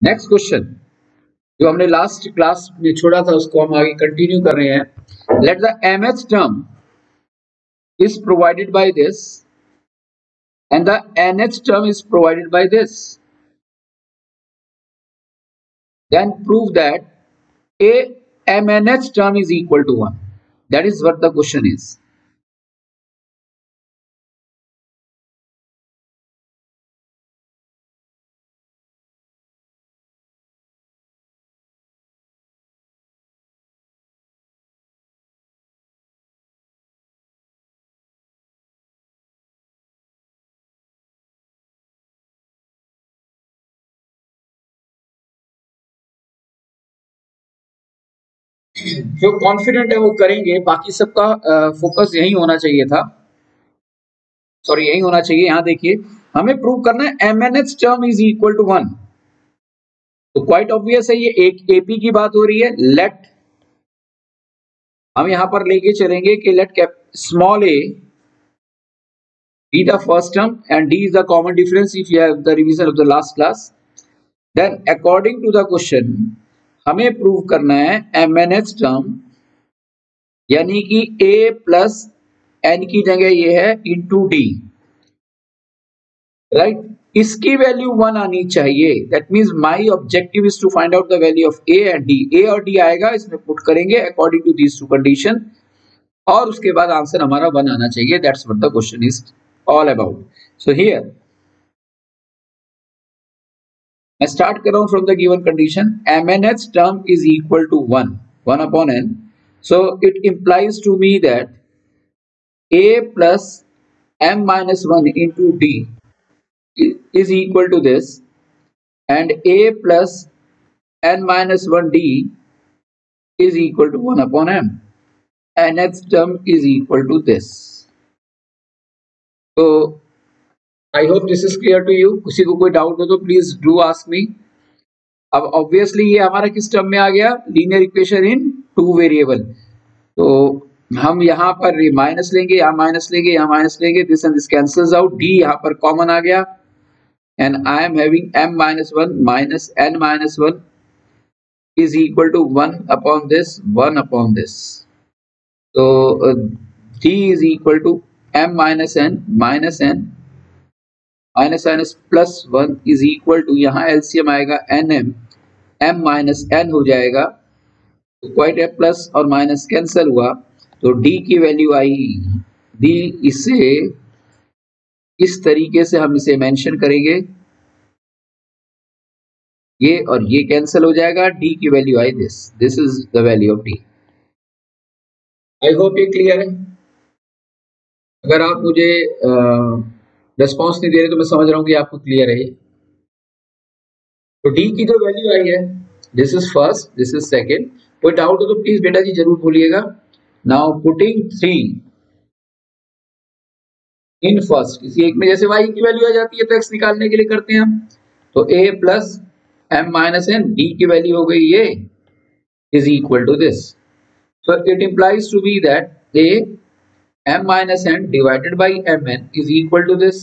Next question जो हमने last class में छोड़ा था उसको हम आगे कंटिन्यू कर रहे हैं। Let the mth term is provided by this and the nth term is provided by this, then prove that a mnth term is equal to 1. That is what the question is. जो confident है वो करेंगे, बाकी सबका focus यही होना चाहिए था, सॉरी यही होना चाहिए। यहाँ देखिए हमें प्रूव करना है mnth term is equal to 1, तो क्वाइट ऑब्वियस है ये एक एपी की बात हो रही है। लेट हम यहां पर लेके चलेंगे कि let cap small a be the first term and d is the common difference if you have the revision of the last class. Then according to the question हमें प्रूव करना है mnth टर्म यानी कि a plus n की जगह ये है into D, right. इसकी वैल्यू 1 आनी चाहिए। That means my objective is to find out the value of a and d। a और d आएगा, इसमें पुट करेंगे according to these two condition और उसके बाद आंसर हमारा 1 आना चाहिए। That's what the question is all about. So here मैं स्टार्ट कर रहा हूं from the given condition mnth term is equal to 1 upon n। So it implies to me that a plus m minus 1 into d is equal to this and a plus n minus 1 d is equal to 1 upon m. Nth term is equal to this. So I hope this is clear to you. किसी को कोई doubt हो तो please do ask मी। अब obviously ये हमारा किस term में आ गया, linear equation in two variable. तो हम यहाँ पर माइनस लेंगे, यहाँ माइनस लेंगे, यहाँ माइनस लेंगे, this and this cancels out, D यहाँ पर कॉमन आ गया and I am having m minus 1 minus n minus 1 is equal to 1 upon this, 1 upon this. So d is equal to m minus n minus n minus minus plus 1 is equal to, यहाँ LCM आएगा nm, m minus n हो जाएगा, तो quite है, plus और minus cancel हुआ, तो d की वैल्यू आई d। इसे इस तरीके से हम इसे मेंशन करेंगे, ये और ये कैंसिल हो जाएगा, d की value I this is the value of d। I hope ये क्लियर है। अगर आप मुझे रिस्पॉन्स नहीं दे रहे तो मैं समझ रहा हूँ कि आपको क्लियर है। तो d की जो वैल्यू आई है, this is first, this is second. कोई डाउट हो तो प्लीज बेटा जी जरूर बोलिएगा। नाउ पुटिंग 3 इन फर्स्ट, किसी एक में जैसे y की वैल्यू आ जाती है तो x निकालने के लिए करते हैं हम, तो a plus m minus n, d की वैल्यू हो गई ये is equal to this. So it implies to be that a m minus n divided by mn is equal to this.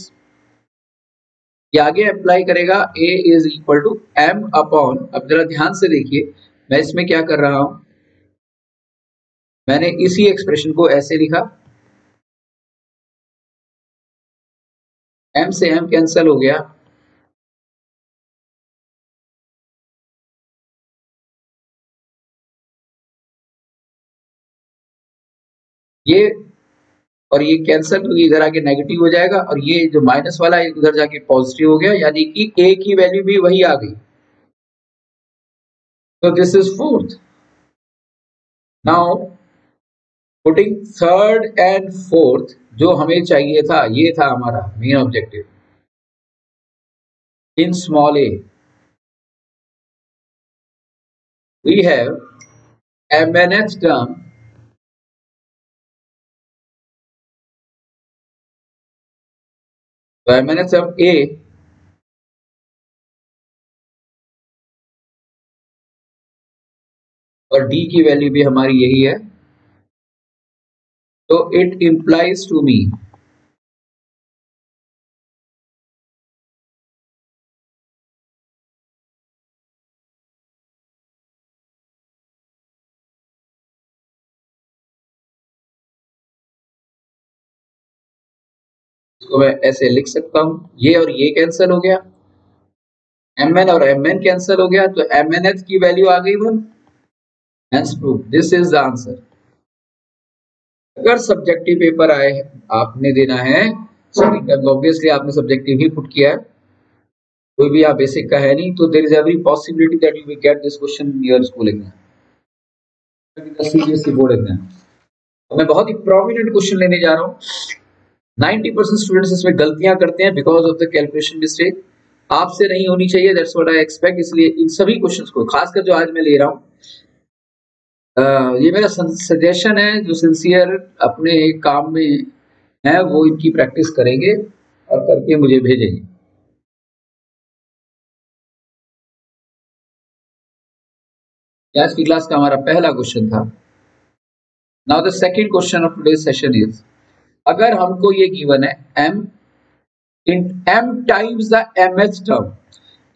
ये आगे अप्लाई करेगा, a is equal to m upon, अब जरा ध्यान से देखिए मैं इसमें क्या कर रहा हूं, मैंने इसी एक्सप्रेशन को ऐसे लिखा, m से m कैंसिल हो गया, ये और ये कैंसिल तो इधर आके नेगेटिव हो जाएगा और ये जो माइनस वाला है उधर जाके पॉजिटिव हो गया, यानी कि a की वैल्यू भी वही आ गई। तो this is fourth. Now putting third and fourth, जो हमें चाहिए था, ये था हमारा main objective in small a। We have mnth term mnth term a और d की वैल्यू भी हमारी यही है। तो इट इंप्लाइज टू मी इसको मैं ऐसे लिख सकता हूँ, ये और ये कैंसिल हो गया, mn और mn कैंसिल हो गया, तो mnth की वैल्यू आ गई 1। Hence proof, this is the answer। अगर सब्जेक्टिव पेपर आए, आपने देना है, सॉरी ऑब्वियसली आपने सब्जेक्टिव ही पुट किया है, कोई भी आप बेसिक का है नहीं, तो there is every possibility that you will get this question in your school exam, CBSE board exam. मैं बहुत ही प्रोमिनेंट क्वेश्चन लेने जा रहा हूँ। 90% स्टूडेंट्स इसमें गलतियां करते हैं because of the calculation mistake. आपसे नहीं होनी चाहिए, दैट्स व्हाट आई एक्सपेक्ट। इसलिए इन सभी क्वेश्चंस को, खासकर जो आज मैं ले रहा हूँ, ये मेरा सजेशन है, जो सिंसियर अपने काम में है वो इनकी प्रैक्टिस करेंगे और करके मुझे भेजेंगे। आज की क्लास का हमारा पहला क्वेश्चन था। Now the second question of today's session is, अगर हमको ये गिवन है m in m times the mth term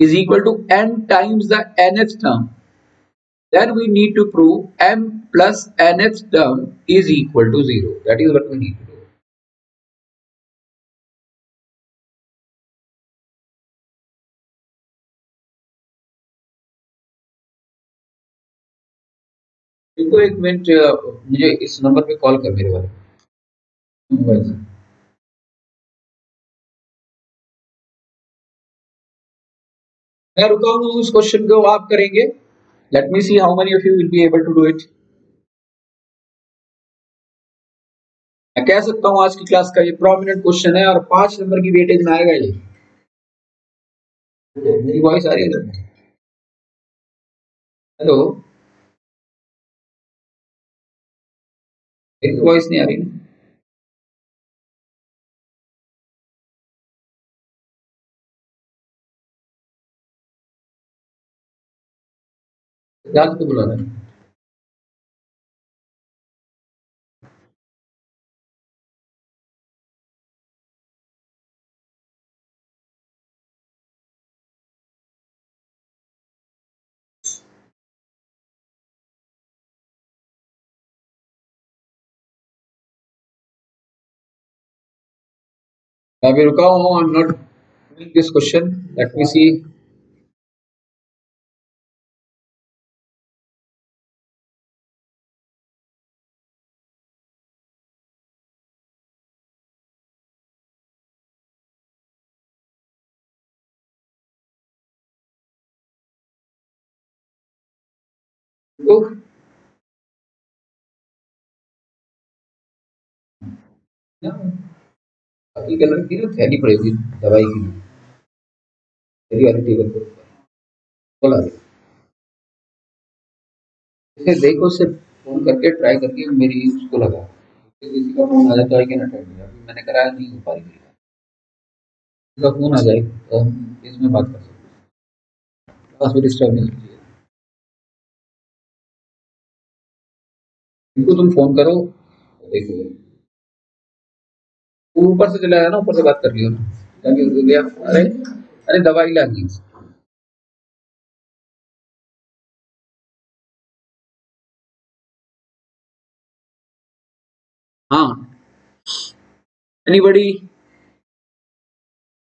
is equal to n times the nth term, then we need to prove m plus nth term is equal to 0. That is what we need to do. देखो एक minute, मुझे इस number पे call कर, मेरे वाले mobile से। मैं रुका हूँ, उस क्वेश्चन को आप करेंगे। Let me see how many of you will be able to do it. मैं कह सकता हूँ आज की क्लास का ये प्रोमिनेंट क्वेश्चन है और 5 नंबर की वेटेज में आएगा ये। मेरी वॉइस आ रही है? हेलो, मेरी वॉइस नहीं आ रही ना? सिद्धार्थ को बुला रहा है। मैं अभी रुका हूँ, I am not doing this question. Let me see. तो बाकी कलर की ना थैली पड़ेगी दवाई की, मेरी वाली टेबल पर बोला, इसे देखो, से फोन करके ट्राई करके मेरी उसको लगा, किसी का फोन आ जाता है कि ना अटेंड किया, अभी मैंने कराया, नहीं हो पा रही, किसी का फोन आ जाए तो हम इसमें बात कर सकते हैं, क्लास में डिस्टर्ब नहीं कीजिए। इनको तुम फोन करो, देखो वो ऊपर से चला आया ना, ऊपर से बात कर लियो ना, जाके उसको गया, अरे अरे दवाई लानी है। हाँ, एनीबडी?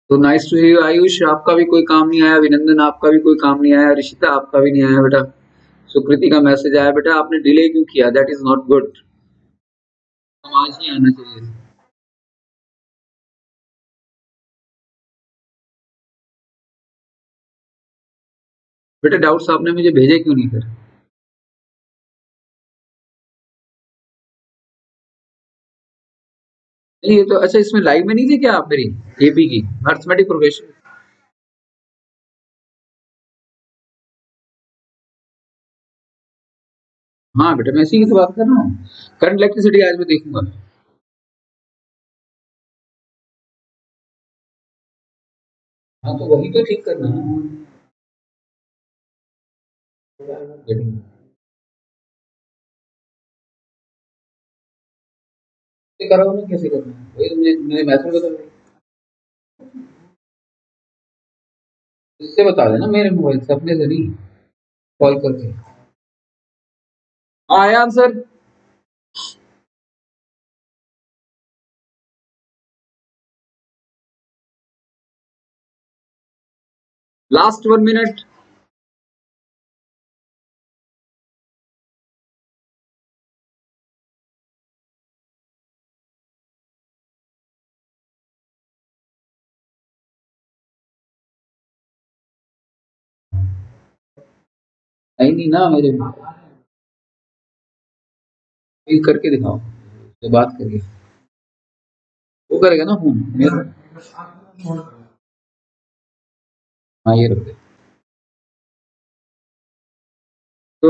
तो नाइस टू यू आयुष, आपका भी कोई काम नहीं आया, अभिनंदन आपका भी कोई काम नहीं आया, ऋषिता आपका भी नहीं आया बेटा, सुकृति का मैसेज आया, बेटा आपने डिले क्यों किया, दैट इज नॉट गुड, आज ही आना चाहिए। बेटा डाउट्स आपने मुझे भेजे क्यों नहीं फिर? नहीं, ये तो अच्छा, इसमें लाइव में नहीं थी क्या आप मेरी एपी की अर्थमेटिक प्रोग्रेशन? हाँ बेटा, मैं इसी की तो बात कर रहा हूँ, करंट इलेक्ट्रिसिटी आज मैं देखूंगा। हाँ तो वही तो ठीक करना है। कैसे कराओ ना, कैसे करना है वही तो मुझे मेरे मैथड बता दो, इससे बता देना, मेरे मोबाइल से, अपने से नहीं, कॉल करके। हाँ आया आंसर। Last 1 minute. नहीं ना मेरे करके दिखाओ तो बात करिए। वो करेगा ना फोन मेरा। हाँ ये रख दे। तो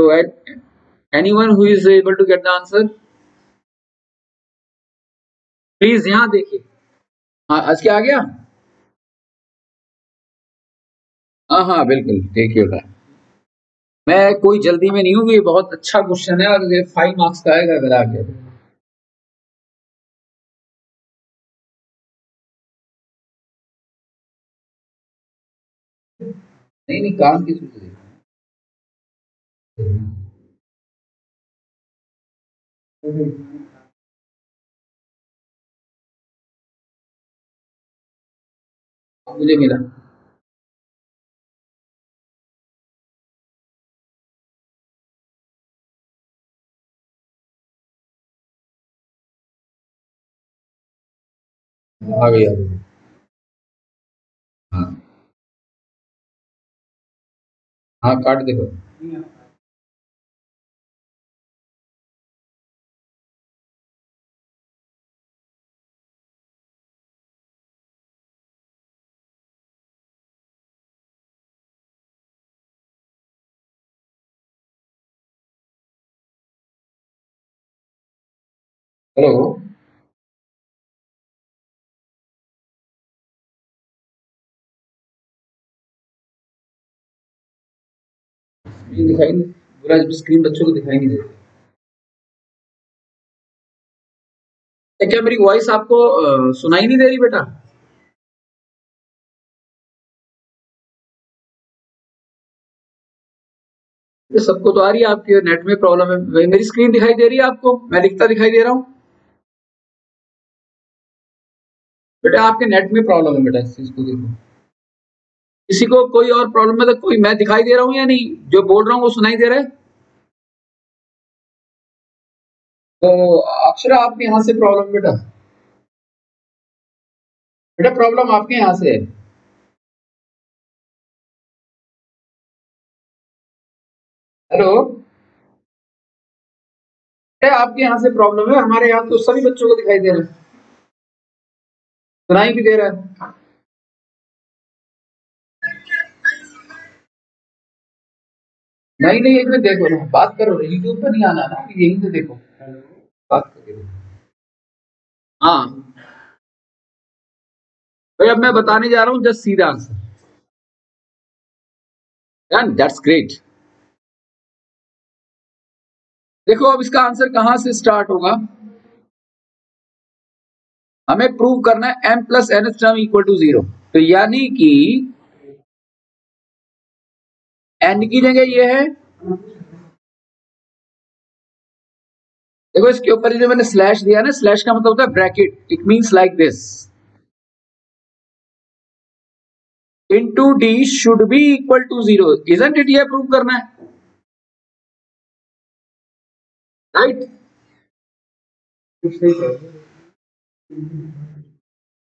anyone who is able to get the answer please यहाँ देखिए। हाँ आज क्या आ गया। हाँ हाँ बिल्कुल टेक योर टाइम। मैं कोई जल्दी में नहीं हूँ, ये बहुत अच्छा क्वेश्चन है और ये 5 मार्क्स का आएगा अगर आ गया तो। नहीं नहीं काम की सूची देखो। मुझे मिला। आ गया। हाँ हाँ काट देखो। हेलो। ये दिखाई नहीं पूरा स्क्रीन बच्चों को दिखाई नहीं देती। क्या मेरी वॉइस आपको सुनाई नहीं दे रही बेटा। ये सबको तो आ रही है, आपके नेट में प्रॉब्लम है। मेरी स्क्रीन दिखाई दे रही है आपको, मैं लिखता दिखाई दे रहा हूँ। बेटा आपके नेट में प्रॉब्लम है बेटा, इस चीज को देखो। किसी को कोई और प्रॉब्लम है तो कोई, मैं दिखाई दे रहा हूँ या नहीं, जो बोल रहा हूँ वो सुनाई दे रहा है। तो अक्षरा आपके यहाँ से प्रॉब्लम बेटा। बेटा प्रॉब्लम आपके यहाँ से है। हेलो। बेटा आपके यहाँ से प्रॉब्लम है, हमारे यहाँ तो सभी बच्चों को दिखाई दे रहा है, सुनाई भी दे रहा है। नहीं नहीं एक मिनट देखो ना, बात करो, यूट्यूब पर नहीं आना ना, यहीं से देखो बात करके देखो। हाँ भाई अब मैं बताने जा रहा हूँ जस्ट सीधा आंसर। That's great. देखो अब इसका आंसर कहां से स्टार्ट होगा। हमें प्रूव करना है m plus N term equal to 0। तो यानी कि n की जगह ये है, देखो इसके ऊपर जो मैंने स्लैश दिया ना, स्लैश का मतलब होता है bracket, it means like this, into d should be equal to 0, isn't it, ये प्रूव करना है राइट।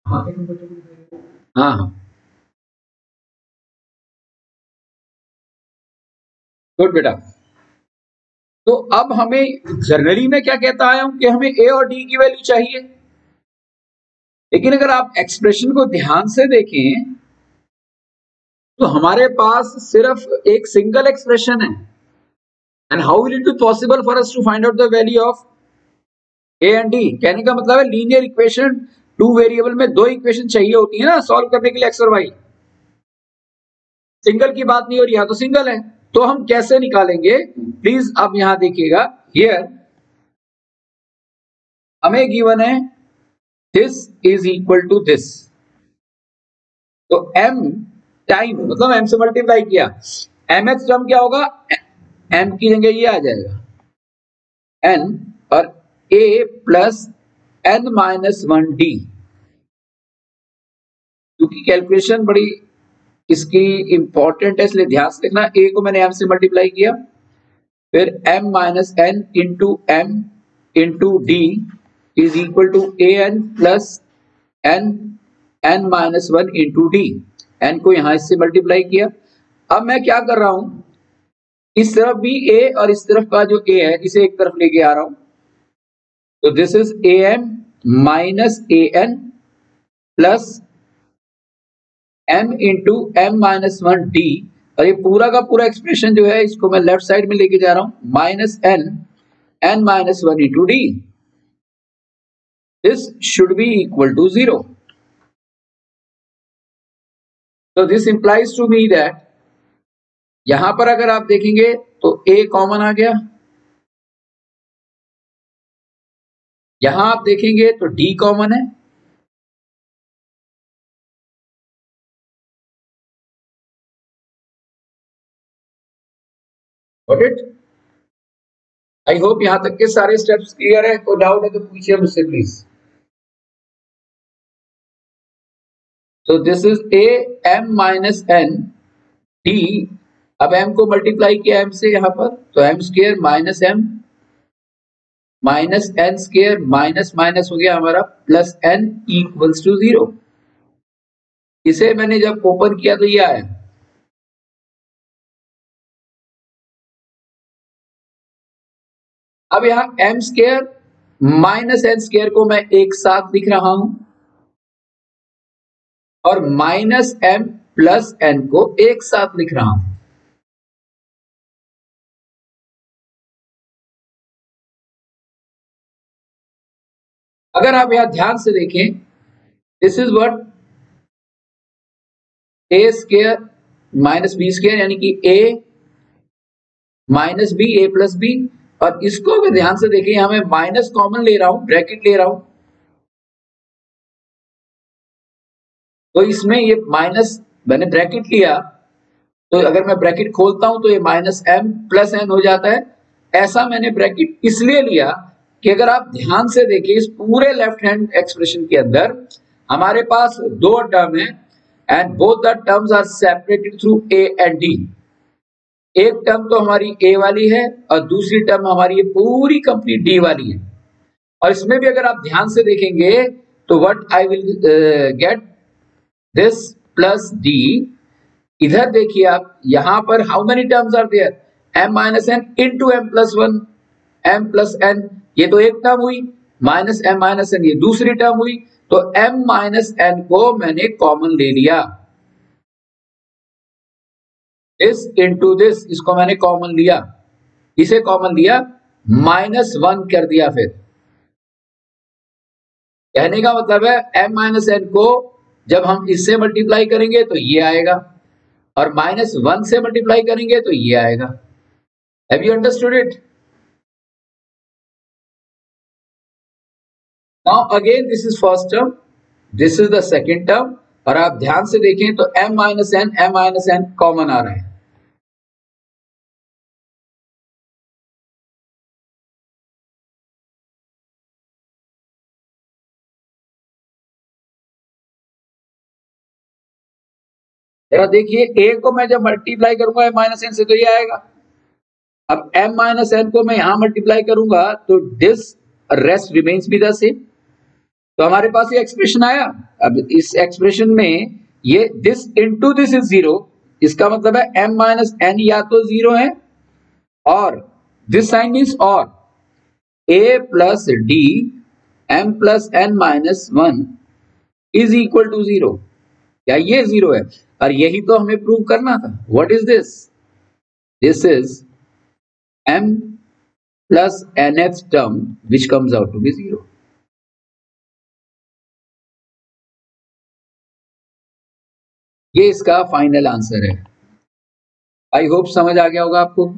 हाँ हाँ हाँ गुड बेटा। तो अब हमें जनरली में क्या कहता आया हूं कि हमें a और d की वैल्यू चाहिए, लेकिन अगर आप एक्सप्रेशन को ध्यान से देखें तो हमारे पास सिर्फ एक सिंगल एक्सप्रेशन है। And how will it be possible for us to find out the value of A and D. कहने का मतलब है लीनियर इक्वेशन टू वेरिएबल में दो इक्वेशन चाहिए होती है ना सॉल्व करने के लिए, एक्स और वाई। सिंगल की बात नहीं हो रही है तो सिंगल है, तो हम कैसे निकालेंगे प्लीज अब यहां देखिएगा। हियर हमें गिवन है this is equal to this, तो m टाइम मतलब m से मल्टीप्लाई किया, mx टर्म क्या होगा, m की जगह ये आ जाएगा n और a plus n minus 1 d, क्योंकि कैलकुलेशन बड़ी इसकी इंपॉर्टेंट है इसलिए ध्यान से देखना। ए को मैंने m से मल्टीप्लाई किया, फिर m minus N into M into D is equal to A N plus N N minus one into D. N को यहां इससे मल्टीप्लाई किया। अब मैं क्या कर रहा हूं, इस तरफ भी ए और इस तरफ का जो ए है इसे एक तरफ लेके आ रहा हूं। तो this is A M minus A N plus m into M minus one D. और ये पूरा का पूरा एक्सप्रेशन जो है इसको मैं लेफ्ट साइड में लेके जा रहा हूं, minus N N minus one into D. This should be equal to 0। तो this implies to me that यहां पर अगर आप देखेंगे तो a कॉमन आ गया, यहां आप देखेंगे तो d कॉमन है, गॉट इट। आई होप यहां तक के सारे स्टेप्स क्लियर है। कोई डाउट है तो पूछिए मुझसे प्लीज। तो this is a m minus N d। अब m को मल्टीप्लाई किया m से यहां पर, तो m square minus m minus N square minus minus हो गया हमारा प्लस n इक्वल्स टू 0। इसे मैंने जब ओपन किया तो ये आया। अब यहां m square minus N square को मैं एक साथ लिख रहा हूं और माइनस m प्लस n को एक साथ लिख रहा हूं। अगर आप यहां ध्यान से देखें, this is what A square minus B square यानी कि a minus B A plus B. और इसको अगर ध्यान से देखें यहां मैं माइनस कॉमन ले रहा हूं, ब्रैकेट ले रहा हूं, तो इसमें ये माइनस मैंने ब्रैकेट लिया, तो अगर मैं ब्रैकेट खोलता हूं तो ये माइनस एम प्लस एन हो जाता है। ऐसा मैंने ब्रैकेट इसलिए लिया कि अगर आप ध्यान से देखिए इस पूरे लेफ्ट हैंड एक्सप्रेशन के अंदर हमारे पास दो टर्म है and both the terms are separated through A and D. एक टर्म तो हमारी ए वाली है और दूसरी टर्म हमारी ये पूरी कंप्लीट डी वाली है। और इसमें भी अगर आप ध्यान से देखेंगे तो what I will get this plus D. इधर देखिए आप यहां पर how many terms are there, m minus N into M plus one, M plus N ये तो एक टर्म हुई, माइनस एम माइनस एन ये दूसरी टर्म हुई। तो m माइनस एन को मैंने कॉमन ले लिया, दिस इंटू दिस इसको मैंने कॉमन लिया, इसे कॉमन लिया माइनस वन कर दिया। फिर कहने का मतलब है m माइनस एन को जब हम इससे मल्टीप्लाई करेंगे तो ये आएगा और माइनस वन से मल्टीप्लाई करेंगे तो ये आएगा। Have you understood it? Now again this is first term, this is the second term. और आप ध्यान से देखें तो m माइनस एन कॉमन आ रहा है। जरा देखिए a को मैं जब मल्टीप्लाई करूंगा m माइनस एन से तो ये आएगा। अब m माइनस एन को मैं यहां मल्टीप्लाई करूंगा तो this rest remains be the same. तो हमारे पास ये एक्सप्रेशन आया। अब इस एक्सप्रेशन में ये दिस इंटू दिस इज 0, इसका मतलब है m माइनस एन या तो 0 है और दिस साइन मीन्स और a plus D m plus N minus one is equal to 0। क्या ये 0 है? और यही तो हमें प्रूव करना था। What is this? This is m plus nth term which comes out to be 0। ये इसका फाइनल आंसर है। आई होप समझ आ गया होगा आपको।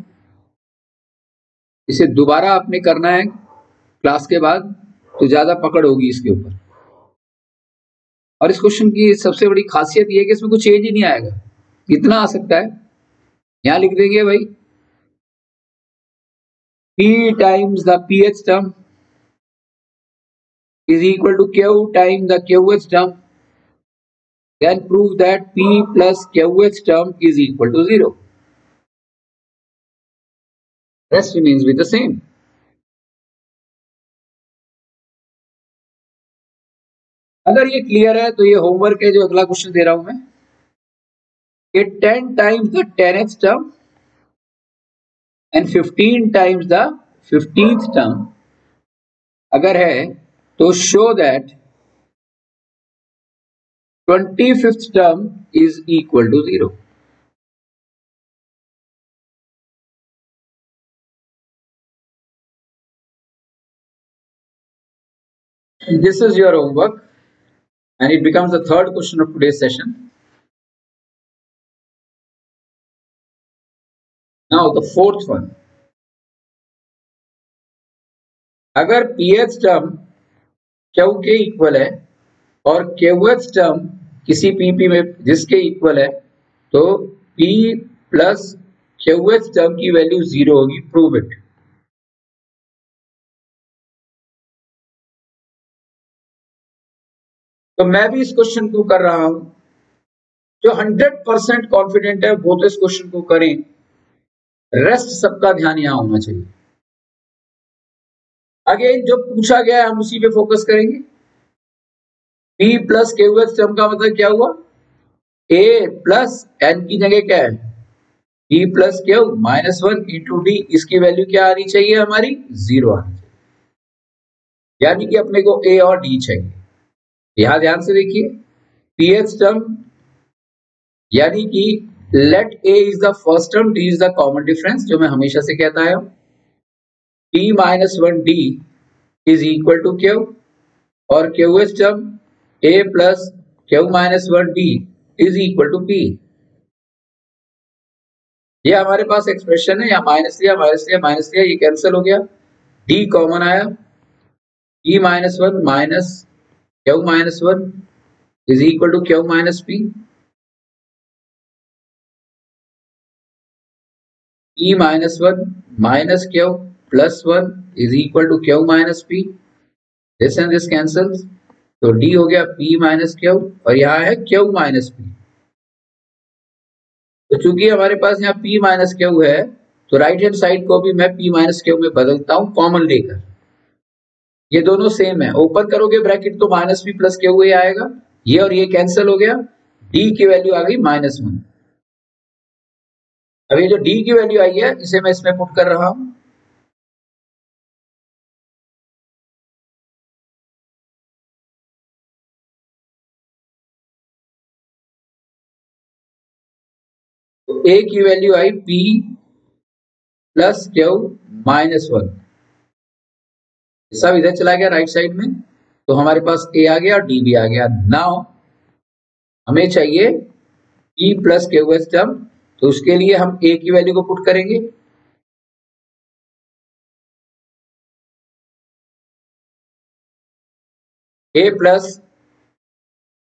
इसे दोबारा आपने करना है क्लास के बाद तो ज्यादा पकड़ होगी इसके ऊपर। और इस क्वेश्चन की सबसे बड़ी खासियत ये है कि इसमें कुछ चेंज ही नहीं आएगा, इतना आ सकता है। यहां लिख देंगे भाई p times the pth term is equal to q time the qth term, then prove that P plus QH term is equal to 0. Rest remains with the same. अगर ये क्लियर है तो ये होमवर्क है जो अगला क्वेश्चन दे रहा हूं मैं, कि 10 times the 10th term and 15 times the 15th term अगर है तो show that 25th term is equal to 0. This is your homework and it becomes the third question of today's session. Now the fourth one. अगर pH term Q के equal है और QH term किसी PP में जिसके equal है तो P plus QH term की वैल्यू 0 होगी. Prove it. तो मैं भी इस क्वेश्चन को कर रहा हूं. जो 100% कॉन्फिडेंट है वो तो इस क्वेश्चन को करें. रेस्ट सबका ध्यान यहां होना चाहिए. अगेन जो पूछा गया है हम उसी पे फोकस करेंगे. P प्लस QH टर्म का मतलब क्या हुआ? A प्लस N की जगह क्या है? P plus Q minus 1 into D. इसकी वैल्यू क्या आनी चाहिए? हमारी 0 आनी चाहिए. यानी कि अपने को A और D चाहिए. यहां ध्यान से देखिए. pH टर्म यानी कि let A is the first term, D is the common difference, जो मैं हमेशा से कहता है. P minus 1 D is equal to Q और QH term A plus Q minus 1 D is equal to P. ये हमारे पास एक्सप्रेशन है. या माइनस लिया माइनस लिया माइनस लिया, ये कैंसिल हो गया. D कॉमन आया. P minus 1 minus Q minus 1 is equal to Q minus P. P minus 1 minus Q plus 1 is equal to Q minus P. This and this cancels. तो D हो गया P minus Q और यहाँ है Q minus P. तो चूंकि हमारे पास यहाँ P माइनस Q है तो राइट हैंड साइड को भी मैं P माइनस Q में बदलता हूँ कॉमन लेकर. ये दोनों सेम है. ओपन करोगे ब्रैकेट तो माइनस P प्लस Q ही आएगा. ये और ये कैंसिल हो गया. D की वैल्यू आ गई माइनस 1. अब ये जो D की वैल्यू आई है इसे मैं इसमें पुट कर रहा हूं. तो A की वैल्यू आई P प्लस Q माइनस 1. सब इधर चला गया राइट साइड में. तो हमारे पास A आ गया और D भी आ गया. नाउ हमें चाहिए P प्लस QH टर्म. तो उसके लिए हम A की वैल्यू को पुट करेंगे. A plus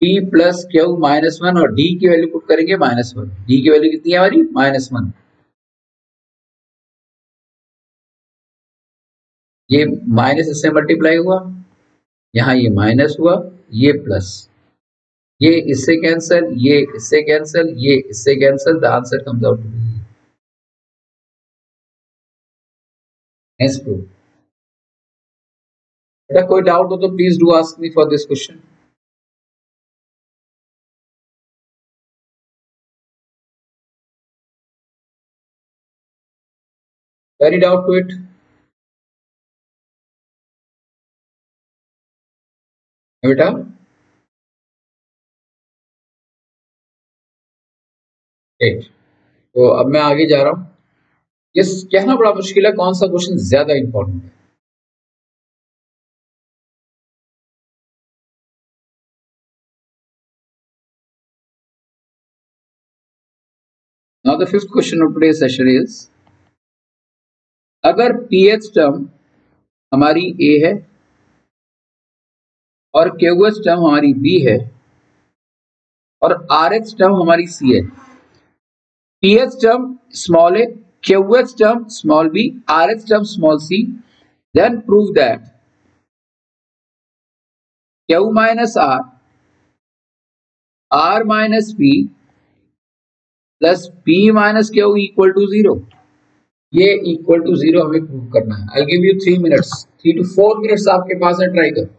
P plus Q minus 1 और D की वैल्यू पुट करेंगे माइनस 1. D की वैल्यू कितनी है हमारी? माइनस 1. ये माइनस इससे मल्टीप्लाई हुआ, यहाँ ये माइनस हुआ, ये प्लस, ये इससे कैंसिल, ये इससे कैंसिल, ये इससे cancel. The answer comes out to be. Next proof. अगर कोई डाउट हो तो please do ask me for this question. Any doubt to it? बेटा एट. तो अब मैं आगे जा रहा हूं. ये कहना बड़ा मुश्किल है कौन सा क्वेश्चन ज्यादा इंपॉर्टेंट है. Now the fifth question of today's session is, अगर pH टर्म हमारी A है और QH टर्म हमारी B है और RH टर्म हमारी C है. pH term small a, QH term small b, RH term small c, then prove that Q minus R r minus P plus P minus Q equal to 0। ये equal to 0 हमें prove करना है। I give you 3 minutes, 3 to 4 minutes आपके पास है, try कर।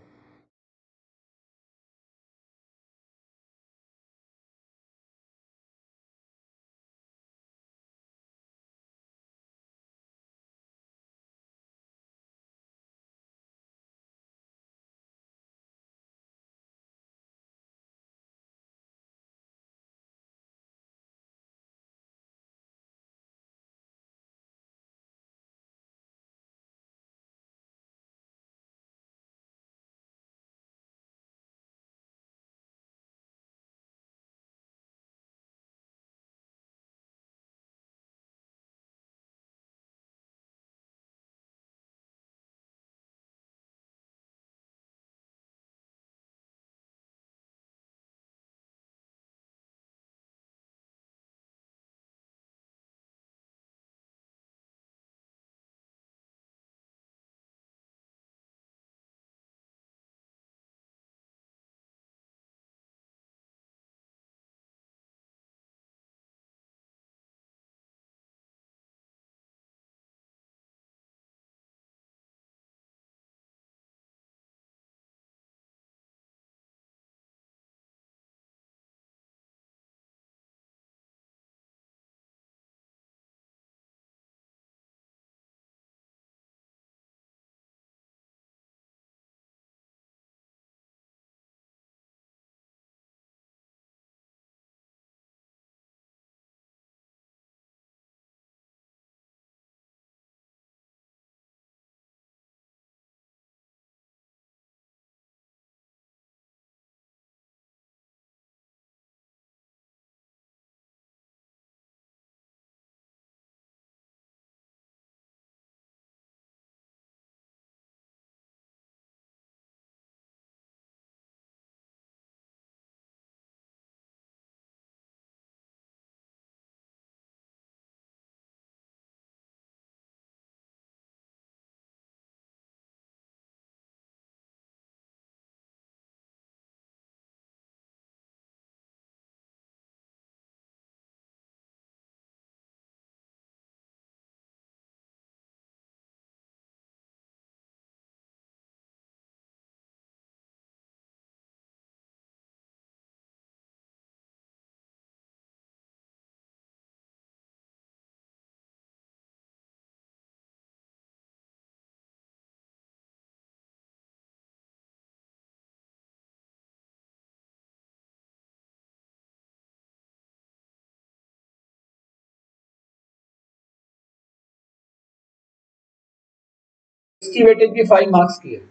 इसकी weightage भी 5 मार्क्स की है।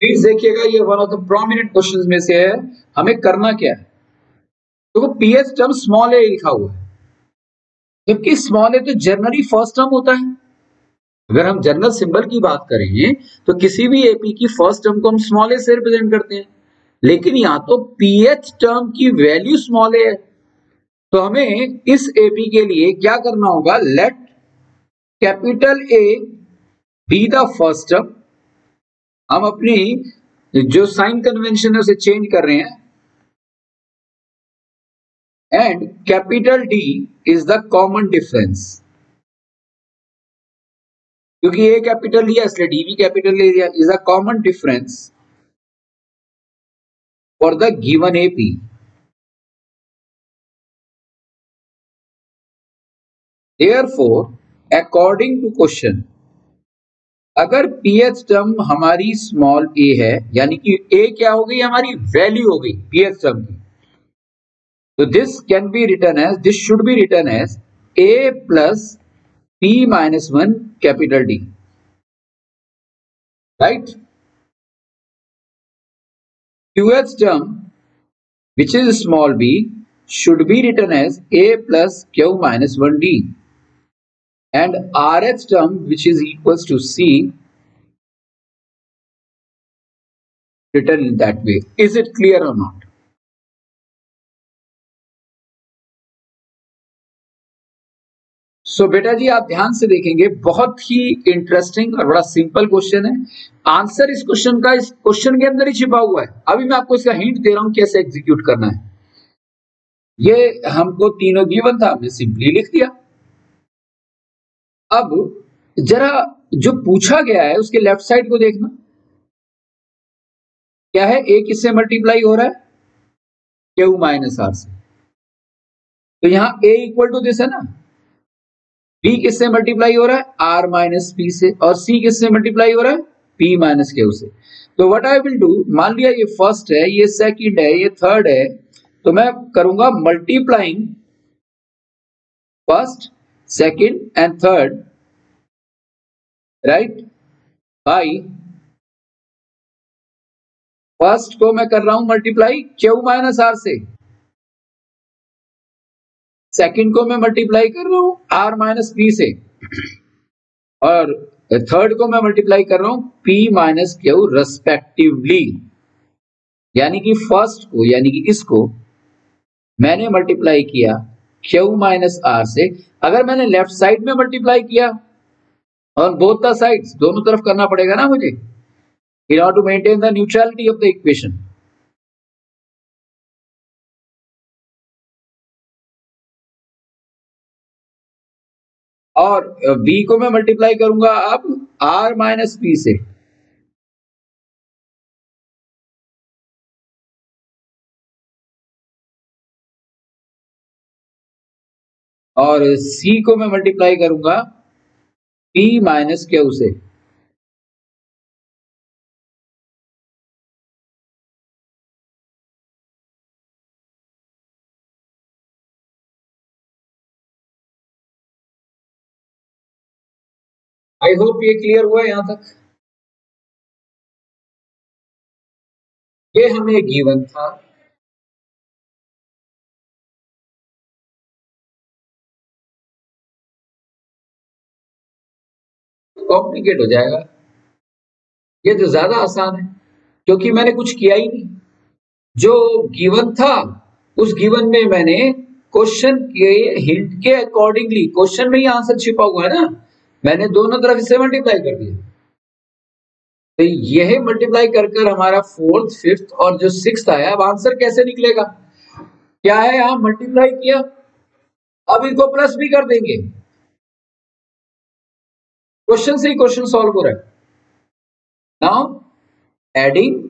प्लीज देखिएगा, ये one of the prominent questions में से है। हमें करना क्या है, तो पीएच टर्म स्मॉल ए लिखा हुआ है, जबकि स्मॉल ए तो जनरली फर्स्ट टर्म होता है। अगर हम जनरल सिंबल की बात करें तो किसी भी एपी की फर्स्ट टर्म को हम स्मॉल ए से रिप्रेजेंट करते हैं, लेकिन यहाँ तो पीएच टर्म की वैल्यू स्मॉल ए है। तो हमें इस एपी के लिए क्या करना होगा, let capital A be the first term. हम अपनी जो साइन कन्वेंशन है उसे चेंज कर रहे हैं, and capital D is the common difference. क्योंकि ए कैपिटल लिया इसलिए डी भी कैपिटल ले लिया, is the common difference for the given AP. Therefore, according to question, अगर pH टर्म हमारी स्मॉल a है, यानी कि a क्या हो गई, हमारी वैल्यू हो गई pH टर्म की, तो this should be written as a plus p minus 1 capital D, right? QH term, which is small b, should be written as a plus q minus 1 D, and RH term, which is equals to C, written in that way. Is it clear or not? बेटा जी आप ध्यान से देखेंगे, बहुत ही interesting और बड़ा simple question है। Answer इस क्वेश्चन का इस क्वेश्चन के अंदर ही छिपा हुआ है। अभी मैं आपको इसका हिंट दे रहा हूं कैसे एग्जीक्यूट करना है। ये हमको तीनों गिवन था, हमने सिंपली लिख दिया। अब जरा जो पूछा गया है उसके लेफ्ट साइड को देखना, क्या है, a किससे मल्टीप्लाई हो रहा है, Q माइनस आर से। तो यहाँ a इक्वल टू दिस है ना, b किससे मल्टीप्लाई हो रहा है, r माइनस p से, और c किससे मल्टीप्लाई हो रहा है, p माइनस q से। तो व्हाट आई विल डू, मान लिया ये फर्स्ट है, ये सेकंड है, ये थर्ड है, तो मैं करूंगा multiplying first, second and third, right, by first को मैं कर रहा हूं मल्टीप्लाई Q माइनस आर से, सेकंड को मैं मल्टीप्लाई कर रहा हूं R माइनस P से, और थर्ड को मैं मल्टीप्लाई कर रहा हूं P माइनस Q रेस्पेक्टिवली। यानी कि फर्स्ट को, यानी कि इसको मैंने मल्टीप्लाई किया Q माइनस R से। अगर मैंने लेफ्ट साइड में मल्टीप्लाई किया और बोथ द साइड्स, दोनों तरफ करना पड़ेगा ना मुझे, in order to maintain the neutrality of the equation. और b को मैं मल्टीप्लाई करूंगा अब r माइनस पी से, और c को मैं मल्टीप्लाई करूंगा p माइनस क्यू से। आई होप ये क्लियर हुआ यहां तक। ये हमें गिवन था, कॉम्प्लिकेट हो जाएगा। ये तो ज्यादा आसान है क्योंकि मैंने कुछ किया ही नहीं। जो गिवन था उस गिवन में मैंने क्वेश्चन के हिंट के अकॉर्डिंगली, क्वेश्चन में ही आंसर छिपा हुआ है ना, मैंने दोनों तरफ इसे मल्टीप्लाई कर दिया। तो यह मल्टीप्लाई कर कर हमारा फोर्थ, फिफ्थ और जो सिक्स्थ आया। अब आंसर कैसे निकलेगा, क्या है, यहां मल्टीप्लाई किया, अब इनको प्लस भी कर देंगे। क्वेश्चन से ही क्वेश्चन सॉल्व हो रहा है। Now adding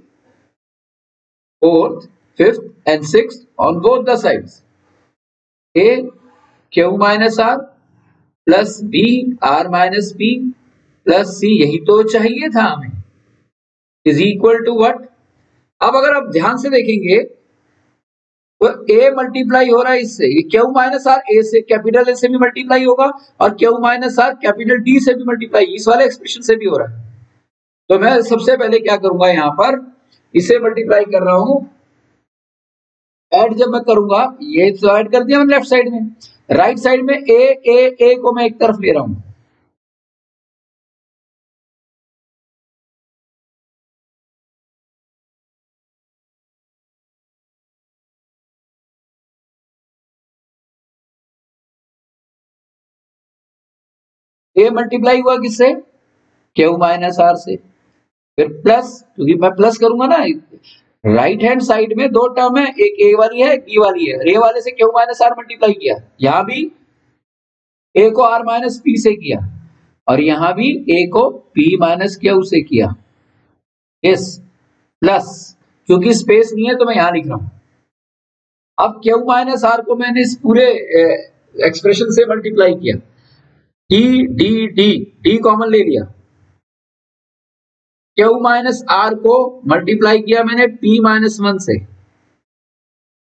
fourth, fifth and sixth on both the sides. A Q minus R plus B R minus P plus C, यही तो चाहिए था हमें, is equal to what। अब अगर आप ध्यान से देखेंगे तो A मल्टीप्लाई हो रहा है इससे, ये Q माइनस आर ए से, कैपिटल ए से भी मल्टीप्लाई होगा, और Q minus are capital D से भी मल्टीप्लाई, इस वाले एक्सप्रेशन से भी हो रहा है। तो मैं सबसे पहले क्या करूंगा, यहां पर इसे मल्टीप्लाई कर रहा हूं, ऐड जब मैं करूंगा, ये तो ऐड कर दिया मैंने लेफ्ट साइड में, राइट साइड में ए को मैं एक तरफ ले रहा हूं, ए मल्टीप्लाई हुआ किससे, क्यू माइनस आर से, फिर प्लस, क्योंकि मैं प्लस करूंगा ना, राइट हैंड साइड में दो टर्म है, एक ए वाली है, एक बी वाली है, ए वाले से क्यू माइनस आर मल्टीप्लाई किया, यहां भी ए को आर माइनस पी से किया, और यहां भी ए को पी माइनस क्यू से किया, इस प्लस क्योंकि स्पेस नहीं है तो मैं यहां लिख रहा हूं। अब Q माइनस आर को मैंने इस पूरे एक्सप्रेशन से मल्टीप्लाई किया, D D D D common ले लिया, Q माइनस आर को मल्टीप्लाई किया मैंने P माइनस 1 से,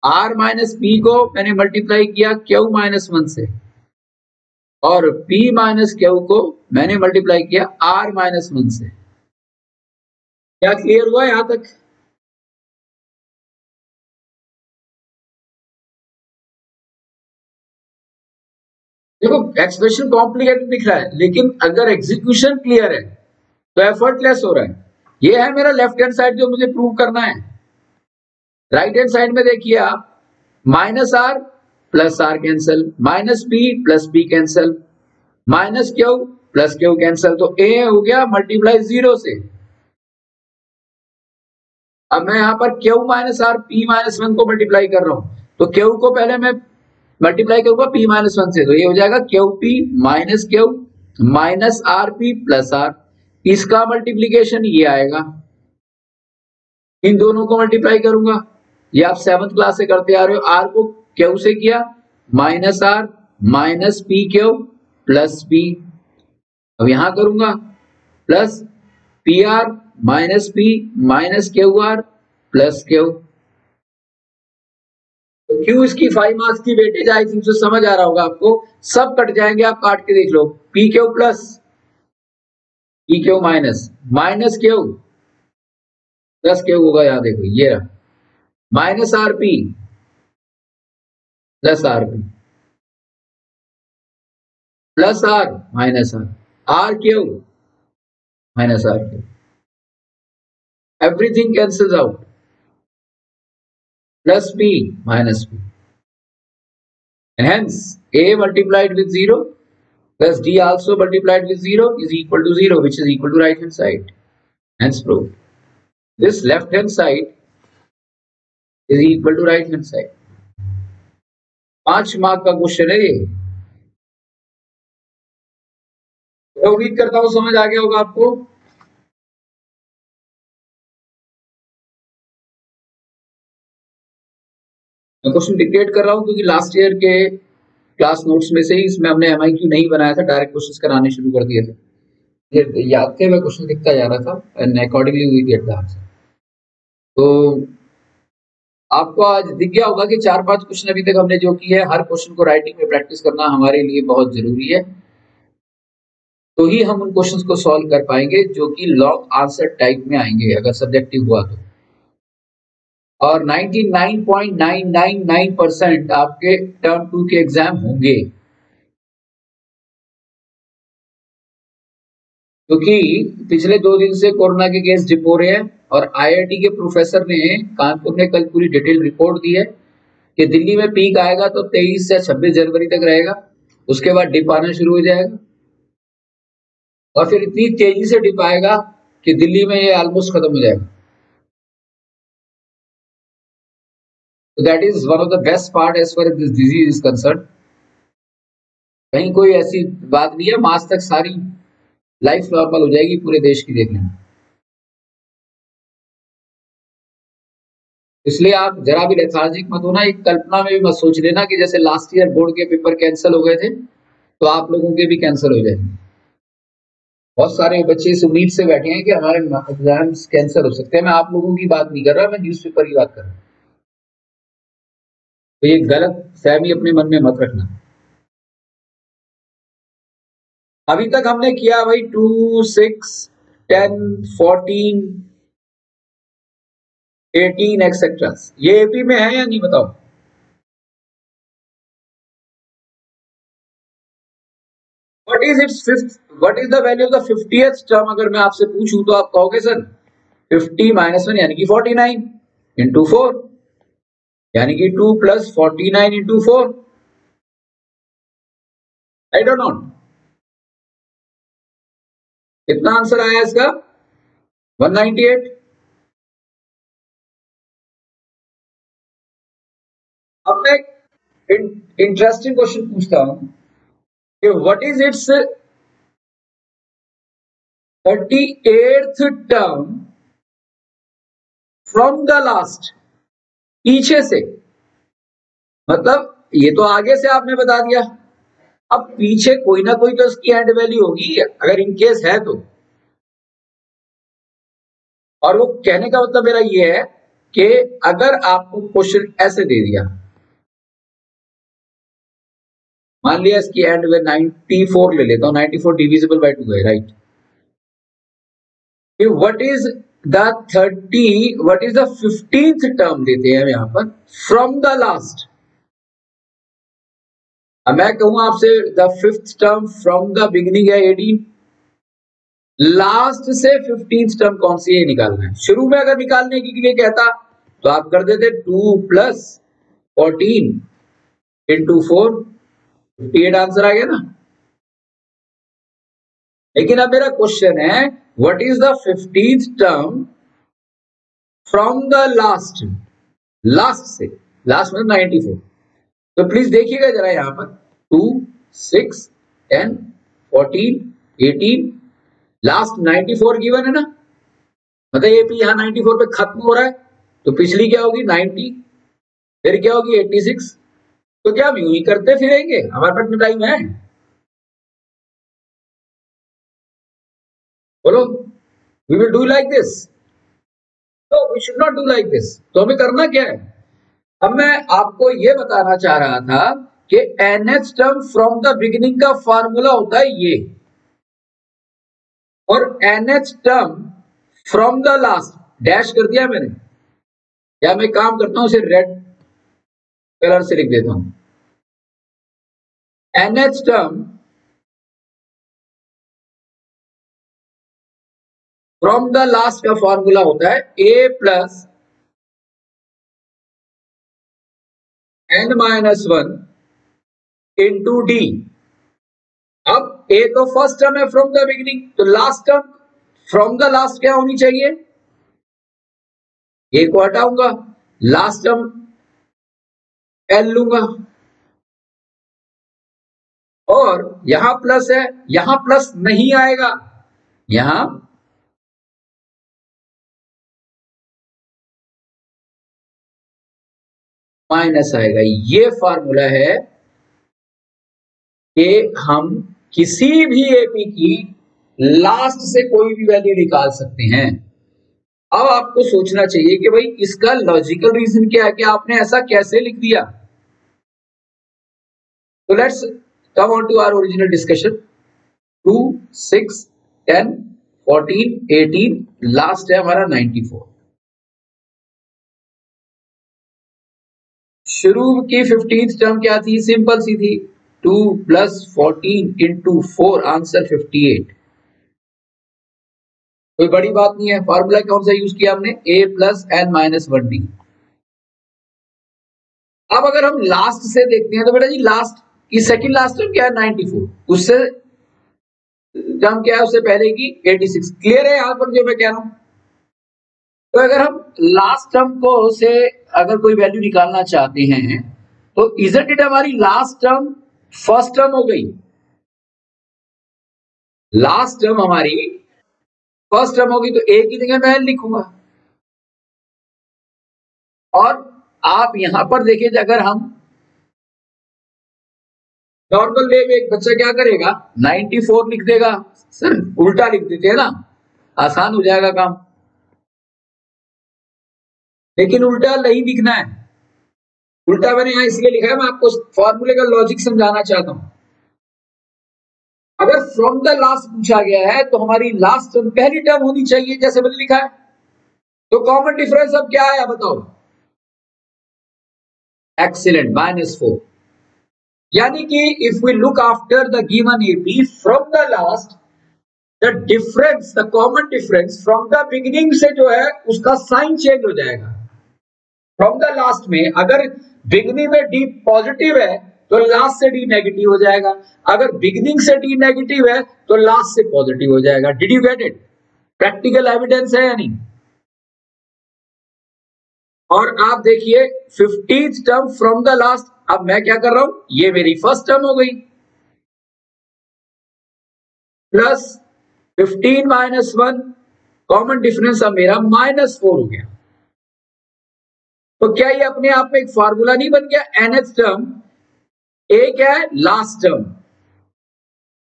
R माइनस P को मैंने मल्टीप्लाई किया Q माइनस 1 से, और P माइनस Q को मैंने मल्टीप्लाई किया R माइनस 1 से। क्या क्लियर हुआ यहां तक? देखो एक्सप्रेशन कॉम्प्लिकेटेड दिख रहा है, लेकिन अगर एग्जीक्यूशन क्लियर है तो एफर्टलेस हो रहा है। ये है मेरा लेफ्ट हैंड साइड जो मुझे प्रूव करना है। राइट हैंड साइड में देखिए आप, minus R plus R cancel, minus P plus P cancel, minus Q plus Q cancel, तो ए हो गया मल्टीप्लाई 0 से। अब मैं यहां पर Q minus R P minus 1 को मल्टीप्लाई कर रहा हूं, तो क्यू को पहले मैं मल्टीप्लाई करूंगा पी माइनस 1 से, तो ये हो जाएगा Q P minus Q minus R P plus R, इसका मल्टीप्लीकेशन ये आएगा, इन दोनों को मल्टीप्लाई करूंगा। ये आप 7th क्लास से करते आ रहे हो। आर को क्यू से किया, minus R minus P Q plus P, अब यहां करूंगा plus P R minus P minus Q R plus Q. तो क्यू इसकी 5 मार्क्स की वेटेज आई थिंक से समझ आ रहा होगा आपको। सब कट जाएंगे, आप काट के देख लो। P Q plus P Q minus minus Q plus Q होगा, यहां देखो ये रहा, minus R P plus R P plus R minus R, R Q minus R Q, everything cancels out, plus p minus p, and hence a multiplied with 0 plus d also multiplied with 0 is equal to 0, which is equal to right hand side. Hence proved. This left hand side is equal to right hand side. 5 mark का question है ये। तो उम्मीद करता हूं समझ आ गया होगा आपको। मैं क्वेश्चन डिक्टेट कर रहा हूं क्योंकि लास्ट ईयर के क्लास नोट्स में से ही इसमें हमने MIQ नहीं बनाया था, डायरेक्ट क्वेश्चंस कराने शुरू कर दिए थे। ये याद थे, मैं क्वेश्चन लिखता जा रहा था and accordingly we get the answer. तो आपको आज दिख गया होगा कि 4-5 क्वेश्चन अभी तक हमने जो किए है, हर क्वेश्चन को राइटिंग में प्रैक्टिस करना हमारे लिए बहुत जरूरी है, तो ही हम उन क्वेश्चंस को सॉल्व कर पाएंगे जो कि लॉन्ग आंसर टाइप में आएंगे अगर सब्जेक्टिव हुआ तो। और 99.999% आपके टर्म 2 के एग्जाम होंगे, क्योंकि पिछले 2 दिन से कोरोना के केस डिप हो रहे हैं और IIT के प्रोफेसर ने कानपुर ने कल पूरी डिटेल रिपोर्ट दी है कि दिल्ली में पीक आएगा तो 23 से 26 जनवरी तक रहेगा, उसके बाद डिप आना शुरू हो जाएगा और फिर इतनी तेजी से डिप आएगा कि दिल्ली में ये ऑलमोस्ट खत्म हो जाएगा। So that is one of the best part as far as this disease is concerned. कहीं कोई ऐसी बात नहीं है, मार्च तक सारी लाइफ नॉर्मल हो जाएगी पूरे देश की, देख लेना। इसलिए आप जरा भी लेथार्जिक मत होना, एक कल्पना में भी मत सोच लेना कि जैसे लास्ट ईयर बोर्ड के पेपर कैंसिल हो गए थे तो आप लोगों के भी कैंसिल हो जाएंगे। बहुत सारे बच्चे इस उम्मीद से बैठे हैं कि हमारे एग्जाम्स कैंसिल हो सकते हैं। मैं आप लोगों की बात नहीं कर रहा, मैं न्यूज़पेपर की बात कर रहा हूँ। तो ये गलत फहमी अपने मन में मत रखना। अभी तक हमने किया भाई 2, 6, 10, 14, 18 एक्सेट्रा। ये एपी में है या नहीं बताओ? What is the value of the 50th term अगर मैं आपसे पूछूं तो आप कहोगे सर 50 माइनस 1 यानी कि 49 इंटू 4 यानी कि 2 plus 49 into 4, I don't know कितना आंसर आया इसका, 198। अब मैं इंटरेस्टिंग क्वेश्चन पूछता हूं कि what is it's 38th term from the last, पीछे से, मतलब ये तो आगे से आपने बता दिया, अब पीछे कोई ना कोई तो इसकी एंड वैल्यू होगी अगर इनकेस है तो। और वो कहने का मतलब मेरा ये है कि अगर आपको क्वेश्चन ऐसे दे दिया, मान लिया इसकी एंड में 94 ले लेता हूं, 94 डिविजिबल बाय 2 है, right. What is the 15th term देते हैं यहां पर फ्रॉम द लास्ट। अब मैं कहूं आपसे the 5th term from the beginning है 18, लास्ट से 15th टर्म कौन सी है निकालना है। शुरू में अगर निकालने के लिए कहता तो आप कर देते 2 + 14 × 4, 58 आंसर आ गया ना। लेकिन अब मेरा क्वेश्चन है what is the 15th term from the last, last से, लास्ट मतलब 94। तो प्लीज देखिएगा जरा यहां पर 2, 6, 10, 14, 18, लास्ट 94 गिवन है ना, मतलब ये भी यहां 94 पे खत्म हो रहा है, तो पिछली क्या होगी 90, फिर क्या होगी 86। तो क्या हम यूं ही करते फिरेंगे, हमारे पास में टाइम है, बोलो we will do like this, तो we should not do like this. तो हमें करना क्या है, अब मैं आपको यह बताना चाह रहा था कि nth term from the beginning का फार्मूला होता है ये, और nth term from the last dash कर दिया मैंने, या मैं काम करता हूं उसे रेड कलर से लिख देता हूं। nth term from the last का फॉर्मूला होता है a + n-1 इंटू डी। अब a तो फर्स्ट टर्म है फ्रॉम द बिगिनिंग, तो last term from the last क्या होनी चाहिए, a को हटाऊंगा, लास्ट टर्म l लूंगा, और यहां प्लस है, यहां प्लस नहीं आएगा, यहां माइनस आएगा। ये फार्मूला है कि हम किसी भी एपी की लास्ट से कोई भी वैल्यू निकाल सकते हैं। अब आपको सोचना चाहिए कि भाई इसका लॉजिकल रीजन क्या है कि आपने ऐसा कैसे लिख दिया। तो let's come on to our original discussion. 2, 6, 10, 14, 18, last है हमारा 94। शुरू की 15th टर्म क्या थी, सिंपल सी थी, 2 + 14 × 4, आंसर 58। कोई बड़ी बात नहीं है। फॉर्मूला कौन सा यूज किया हमने, a + n-1d। अब अगर हम लास्ट से देखते हैं तो बेटा जी लास्ट की सेकंड लास्ट टर्म क्या है 94, उससे टर्म क्या है उससे पहले की 86। क्लियर है यहां पर जो मैं कह रहा हूं। तो अगर हम लास्ट टर्म को से अगर कोई वैल्यू निकालना चाहते हैं तो इजंट इट हमारी लास्ट टर्म फर्स्ट टर्म हो गई, लास्ट टर्म हमारी फर्स्ट टर्म होगी, तो a की जगह मैं l लिखूंगा। और आप यहां पर देखिए अगर हम नॉर्मल वे में एक बच्चा क्या करेगा 94 लिख देगा, सर उल्टा लिख देते हैं ना, आसान हो जाएगा काम, लेकिन उल्टा नहीं लिखना है। उल्टा मैंने यहां इसलिए लिखा है, मैं आपको फॉर्मूले का लॉजिक समझाना चाहता हूं। अगर फ्रॉम द लास्ट पूछा गया है तो हमारी लास्ट टर्म पहली टर्म होनी चाहिए जैसे मैंने लिखा है। तो कॉमन डिफरेंस अब क्या आया बताओ, एक्सीलेंट, -4। यानी कि if we look after the given AP from the last, the difference, the common difference from the beginning से जो है उसका साइन चेंज हो जाएगा। फ्रॉम द लास्ट में अगर बिगिनिंग में डी पॉजिटिव है तो लास्ट से डी नेगेटिव हो जाएगा, अगर बिगिनिंग से डी नेगेटिव है तो लास्ट से पॉजिटिव हो जाएगा। Did you get it? Practical evidence है या नहीं। और आप देखिए 15th term from the last, अब मैं क्या कर रहा हूं, ये मेरी फर्स्ट टर्म हो गई, प्लस 15 - 1, कॉमन डिफरेंस अब मेरा -4 हो गया। तो क्या ये अपने आप में एक फार्मूला नहीं बन गया? nth टर्म ए क्या है? Last term.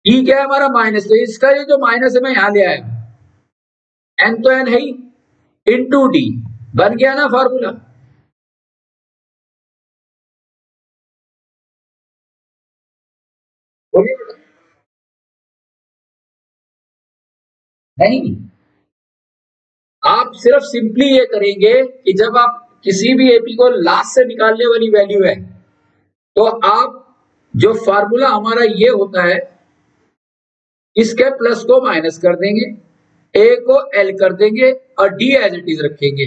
ई क्या है हमारा? माइनस। तो इसका ये जो माइनस है मैं यहां ले आया, एन तो एन है ही, इंटू डी। बन गया ना फार्मूला? बोलिए बेटा। नहीं, आप सिर्फ सिंपली ये करेंगे कि जब आप किसी भी एपी को लास्ट से निकालने वाली वैल्यू है, तो आप जो फार्मूला हमारा ये होता है, इसके प्लस को माइनस कर देंगे, ए को एल कर देंगे और डी एज इट इज रखेंगे।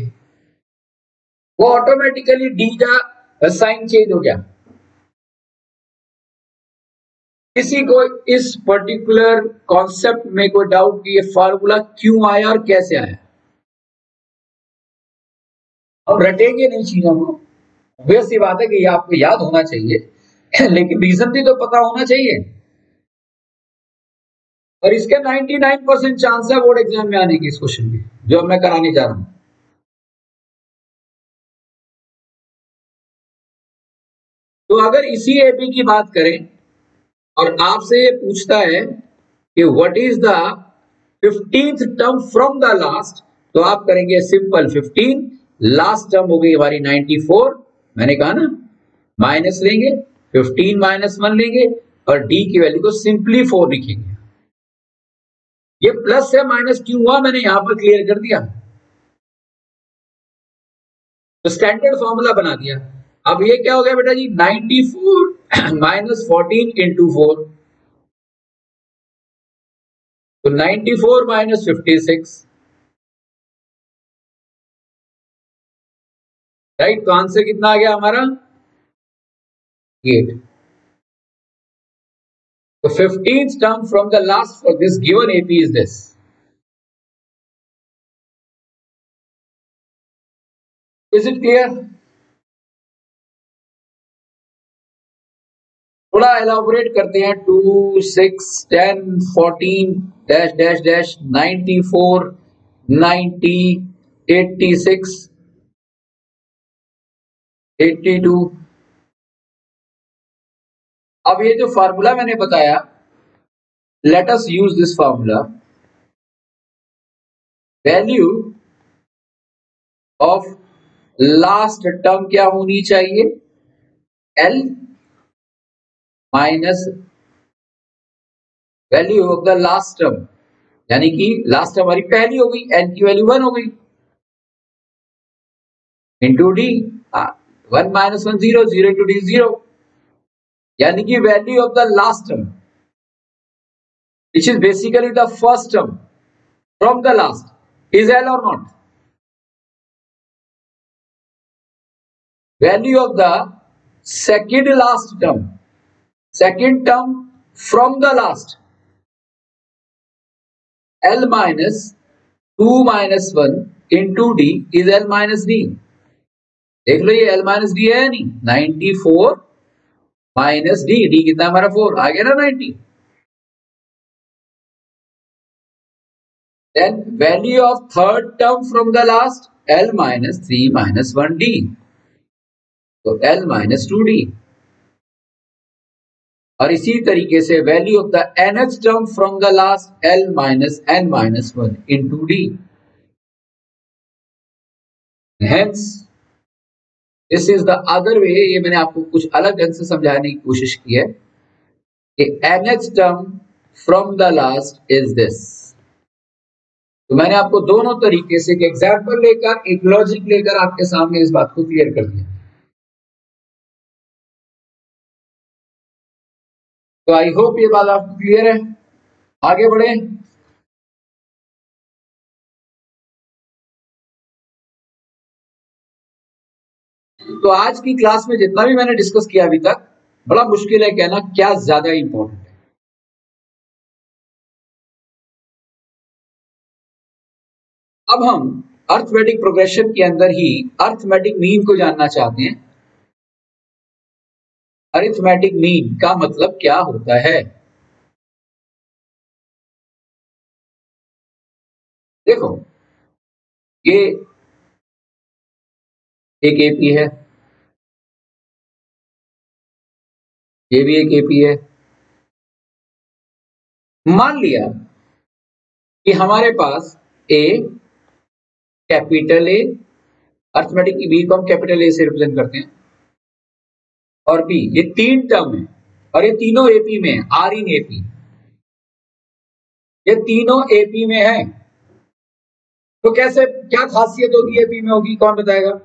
वो ऑटोमेटिकली डी का साइन चेंज हो गया। किसी को इस पर्टिकुलर कॉन्सेप्ट में कोई डाउट कि ये फार्मूला क्यों आया और कैसे आया? अब रटेंगे नहीं चीजों को, वैसी बात है कि ये आपको याद होना चाहिए लेकिन रीजन भी तो पता होना चाहिए। और इसके 99% चांस है बोर्ड एग्जाम में आने की इस क्वेश्चन के, जो मैं कराने जा रहा हूं। तो अगर इसी एपी की बात करें और आपसे ये पूछता है कि what is the 15th term from the last, तो आप करेंगे सिंपल 15, लास्ट टर्म हो गई हमारी 94, मैंने कहा ना, माइनस लेंगे 15 माइनस 1 लेंगे और डी की वैल्यू को सिंपली 4 लिखेंगे। ये प्लस है माइनस क्यों हुआ मैंने यहां पर क्लियर कर दिया, तो स्टैंडर्ड फॉर्मूला बना दिया। अब ये क्या हो गया बेटा जी? 94 माइनस 14 इंटू 4, तो 94 माइनस 56, राइट। तो आंसर कितना आ गया हमारा? 8। The 15th term from the last for this given AP is this. Is it clear? थोड़ा एलाबोरेट करते हैं। 2, 6, 10, 14 डैश डैश डैश 94, 90, 86, 82। अब ये जो फार्मूला मैंने बताया, let us use this formula. Value of last term क्या होनी चाहिए? L minus value of the last term, यानी कि लास्ट हमारी पहली हो गई, एन की वैल्यू 1 हो गई, into D. 1 minus 1 0, 0 into D 0, यानी कि value of the last term which is basically the first term from the last is L और not? Value of the second last term, second term from the last, L minus 2 minus 1 into D is L minus D. देख लो ये L minus D है या नहीं? 94 minus D, D कितना हमारा 4 आ गया ना 90। Then value of third term from the last, L minus 3 minus 1D. तो L minus 2D। और इसी तरीके से value of the nth term from the last, L minus n minus 1 into D। Hence this is the other way। ये मैंने आपको कुछ अलग ढंग से समझाने की कोशिश की है कि nth term from the last is this. तो मैंने आपको दोनों तरीके से एक एग्जाम्पल लेकर, एक लॉजिक लेकर आपके सामने इस बात को क्लियर कर दिया। तो आई होप ये बात आपको क्लियर है। आगे बढ़े। तो आज की क्लास में जितना भी मैंने डिस्कस किया अभी तक, बड़ा मुश्किल है कहना क्या ज्यादा इंपॉर्टेंट है। अब हम अर्थमेटिक प्रोग्रेशन के अंदर ही अर्थमेटिक मीन को जानना चाहते हैं। अरिथमेटिक मीन का मतलब क्या होता है? देखो, ये एक एपी है, ये भी एक एपी है। मान लिया कि हमारे पास ए, कैपिटल ए, अर्थमेटिक बी को हम कैपिटल ए से रिप्रेजेंट करते हैं, और बी, ये तीन टर्म है और ये तीनों एपी में है, आर इन एपी, ये तीनों एपी में है। तो कैसे, क्या खासियत होगी एपी में होगी, कौन बताएगा?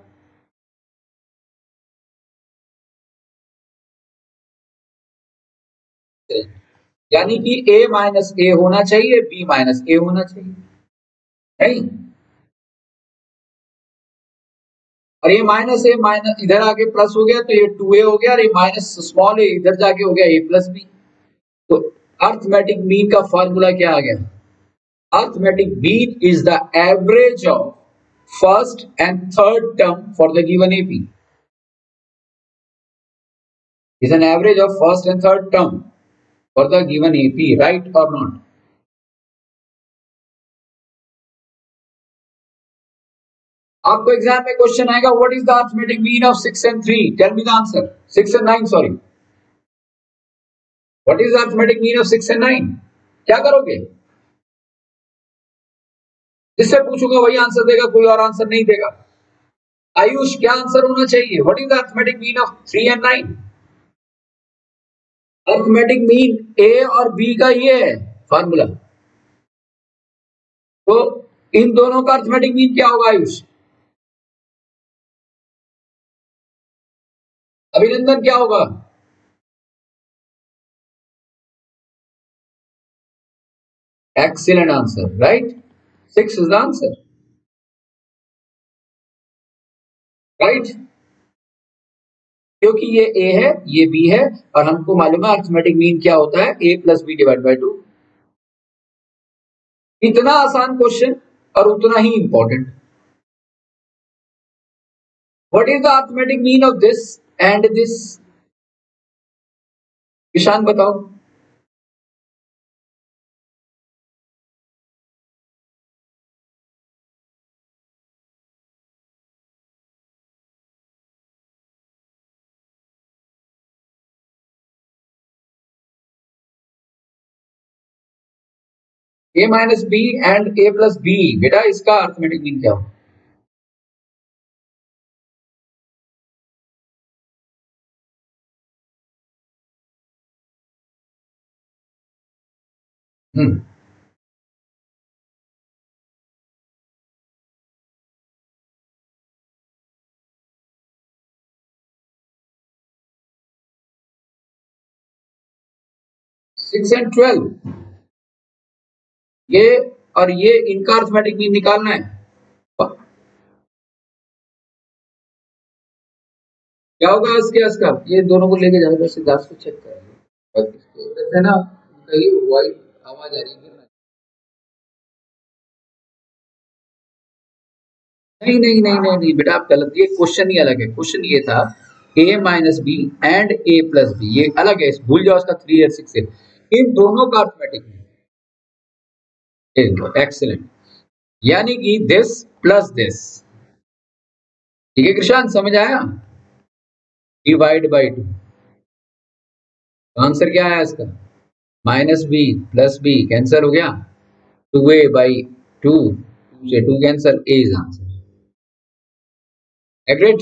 यानी कि ए माइनस ए होना चाहिए, बी माइनस ए होना चाहिए, नहीं? और ये माइनस ए माइनस इधर आके प्लस हो गया तो ये 2a हो गया, और ये माइनस स्मॉल ए इधर जाके हो गया a प्लस बी। तो अर्थमेटिक मीन का फॉर्मूला क्या आ गया? Arithmetic mean is the average of first and third term for the given AP, is an average of first and third term for the given AP, right or not? आपको exam में question आएगा, what is the arithmetic mean of 6 and 3? Tell me the answer. 6 and 9, sorry, what is the arithmetic mean of 6 and 9? क्या करोगे? जिससे पूछूंगा वही answer देगा, कोई और आंसर नहीं देगा। आयुष, क्या आंसर होना चाहिए? What is the arithmetic mean of 3 and 9? Arithmetic mean A और बी का ये है फॉर्मूला, तो इन दोनों का अर्थमेटिक मीन क्या होगा आयुष? अभिनंदन, क्या होगा? Excellent answer, right? 6 is the answer, right? क्योंकि ये a है, ये b है, और हमको मालूम है अर्थमेटिक मीन क्या होता है, a plus B divide by 2। इतना आसान क्वेश्चन और उतना ही important. What is the arithmetic mean of this and this? Ishan बताओ। a minus B and a plus B, बेटा इसका अर्थमेटिक मीन क्या होगा? हम्म 6 and 12, ये और ये, इनका अर्थमेटिक मीन निकालना है। क्या होगा इसका ये दोनों को लेके जाएगा, सिद्धार्थ को चेक करेंगे वैसे ना, कहीं वॉइस आवाज आ रही है। नहीं नहीं नहीं नहीं नहीं बेटा, आप गलत, ये क्वेश्चन ही अलग है। क्वेश्चन ये था a minus B and a plus B, ये अलग है, भूल जाओ इसका 3 और 6 है। इन दोनों का अर्थमेटिक मीन, एक्सीलेंट, यानी कि दिस प्लस दिस। ठीक है कृषांत, समझ आया? डिवाइड बाई 2, आंसर क्या आया इसका? Minus B plus B cancel हो गया, 2a बाई 2, 2 से 2 cancel, A is answer. Agreed?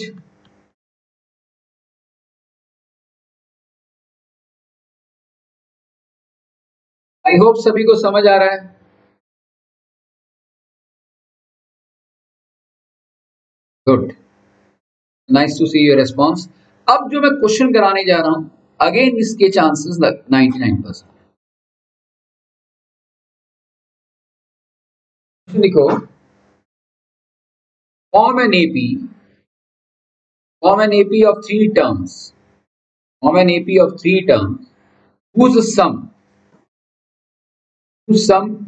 I hope सभी को समझ आ रहा है। Good, nice to see your response. अब जो मैं क्वेश्चन कराने जा रहा हूं, अगेन इसके चांसेस 99%। लिखो, form an AP, form an AP of three terms, form an AP of three terms whose sum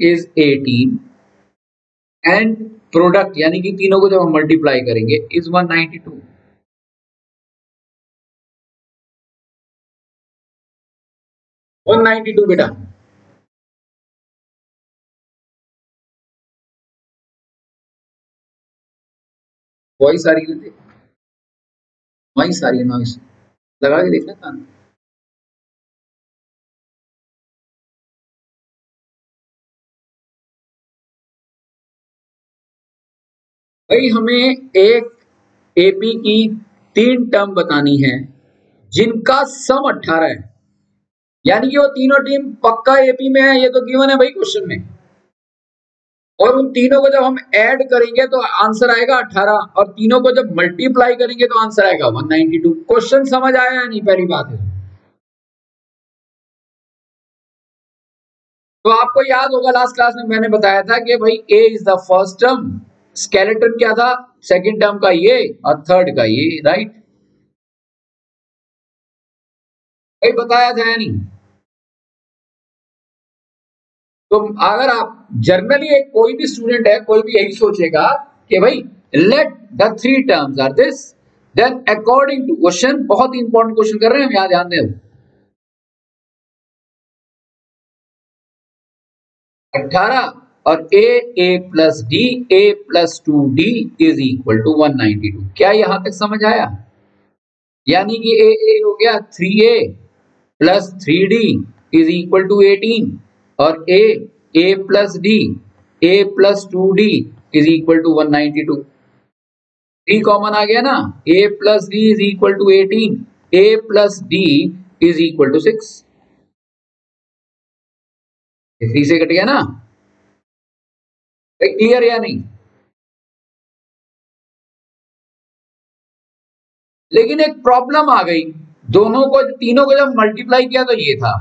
is 18 and product यानी कि तीनों को जब हम मल्टीप्लाई करेंगे इज 192। 192 बेटा, वॉइस आ रही है? नॉइस आ रही है, नॉइस लगा के देखना कान। भाई हमें एक एपी की 3 टर्म बतानी है जिनका सम 18 है, यानी कि वो तीनों टीम पक्का एपी में है, ये तो गिवन है भाई क्वेश्चन में। और उन तीनों को जब हम ऐड करेंगे तो आंसर आएगा 18, और तीनों को जब मल्टीप्लाई करेंगे तो आंसर आएगा 192। क्वेश्चन समझ आया या नहीं, पहली बात है। तो आपको याद होगा लास्ट क्लास में मैंने बताया था कि भाई A is the first term, skeleton क्या था सेकंड टर्म का ये और थर्ड का ये, राइट। भाई बताया था या नहीं। तो अगर आप जनरली एक कोई भी स्टूडेंट है, कोई भी यही सोचेगा कि भाई let the 3 terms are this, then according to question, बहुत ही इंपॉर्टेंट क्वेश्चन कर रहे हैं हम, यहां ध्यान दें। 18 और A plus D, A plus 2d is equal to 192। क्या यहां तक समझ आया? यानी कि ए हो गया 3a plus 3d is equal to 18, और A plus D, A plus 2d is equal to 192। 3 common आ गया ना, a plus D is equal to 18, a plus D is equal to 6। 3 से कट गया ना, क्लियर या नहीं। लेकिन एक प्रॉब्लम आ गई, दोनों को तीनों को जब मल्टीप्लाई किया तो ये था,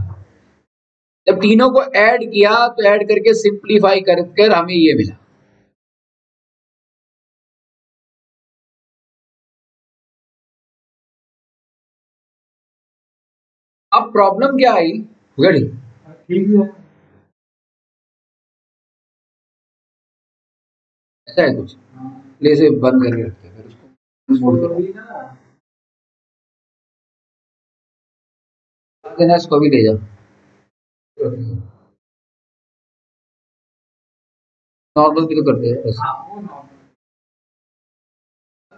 जब तीनों को ऐड किया तो ऐड करके सिंप्लीफाई कर हमें ये मिला। अब प्रॉब्लम क्या आई, गड़ी ठीक है, ऐसा है कुछ, ले से बंद करके रखते हैं, फिर उसको मोड करो देना, इसको भी ले जाओ, नॉर्मल भी तो करते हैं बस।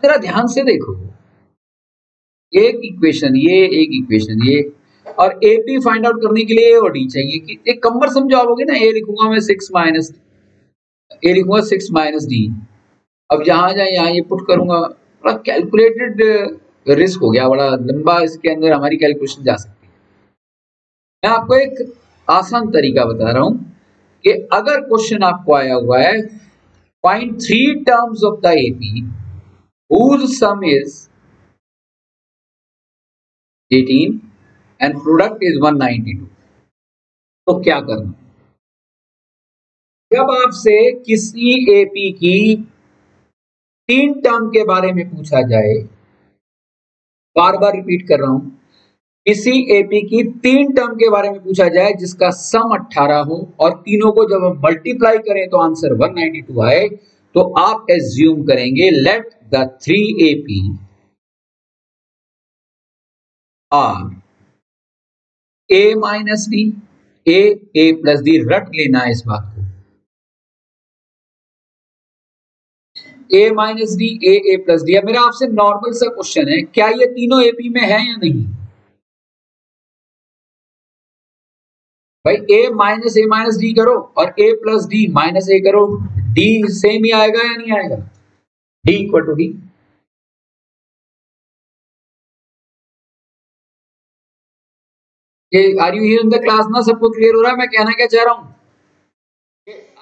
जरा ध्यान से देखो, एक इक्वेशन ये, एक इक्वेशन ये, और एपी फाइंड आउट करने के लिए ए और डी चाहिए। कि एक कम्बर समझाओगे ना, ए लिखूंगा मैं 6 माइनस, ए लिखूंगा 6 माइनस डी। अब जहां जाए यहाँ ये पुट करूंगा, बड़ा कैलकुलेटेड रिस्क हो गया, बड़ा लंबा इसके अंदर हमारी कैलकुलेशन जा सकती है। मैं आपको एक आसान तरीका बता रहा हूं कि अगर क्वेश्चन आपको आया हुआ है find 3 terms of the AP whose sum is 18 and product is 192, तो क्या करना? जब आपसे किसी एपी की 3 टर्म के बारे में पूछा जाए, बार बार रिपीट कर रहा हूं, किसी एपी की 3 टर्म के बारे में पूछा जाए जिसका सम 18 हो और तीनों को जब हम मल्टीप्लाई करें तो आंसर 192 आए, तो आप एज्यूम करेंगे let the 3 AP are A minus D, A plus D, रट लेना है इस बात को, A minus D, A plus D. मेरा आपसे नॉर्मल सा क्वेश्चन है, क्या ये तीनों एपी में है या नहीं? भाई ए माइनस डी करो और A plus D minus A करो, डी सेम ही आएगा या नहीं आएगा? D equal to D. Are you here in the class ना? सबको क्लियर हो रहा है मैं कहना क्या चाह रहा हूं?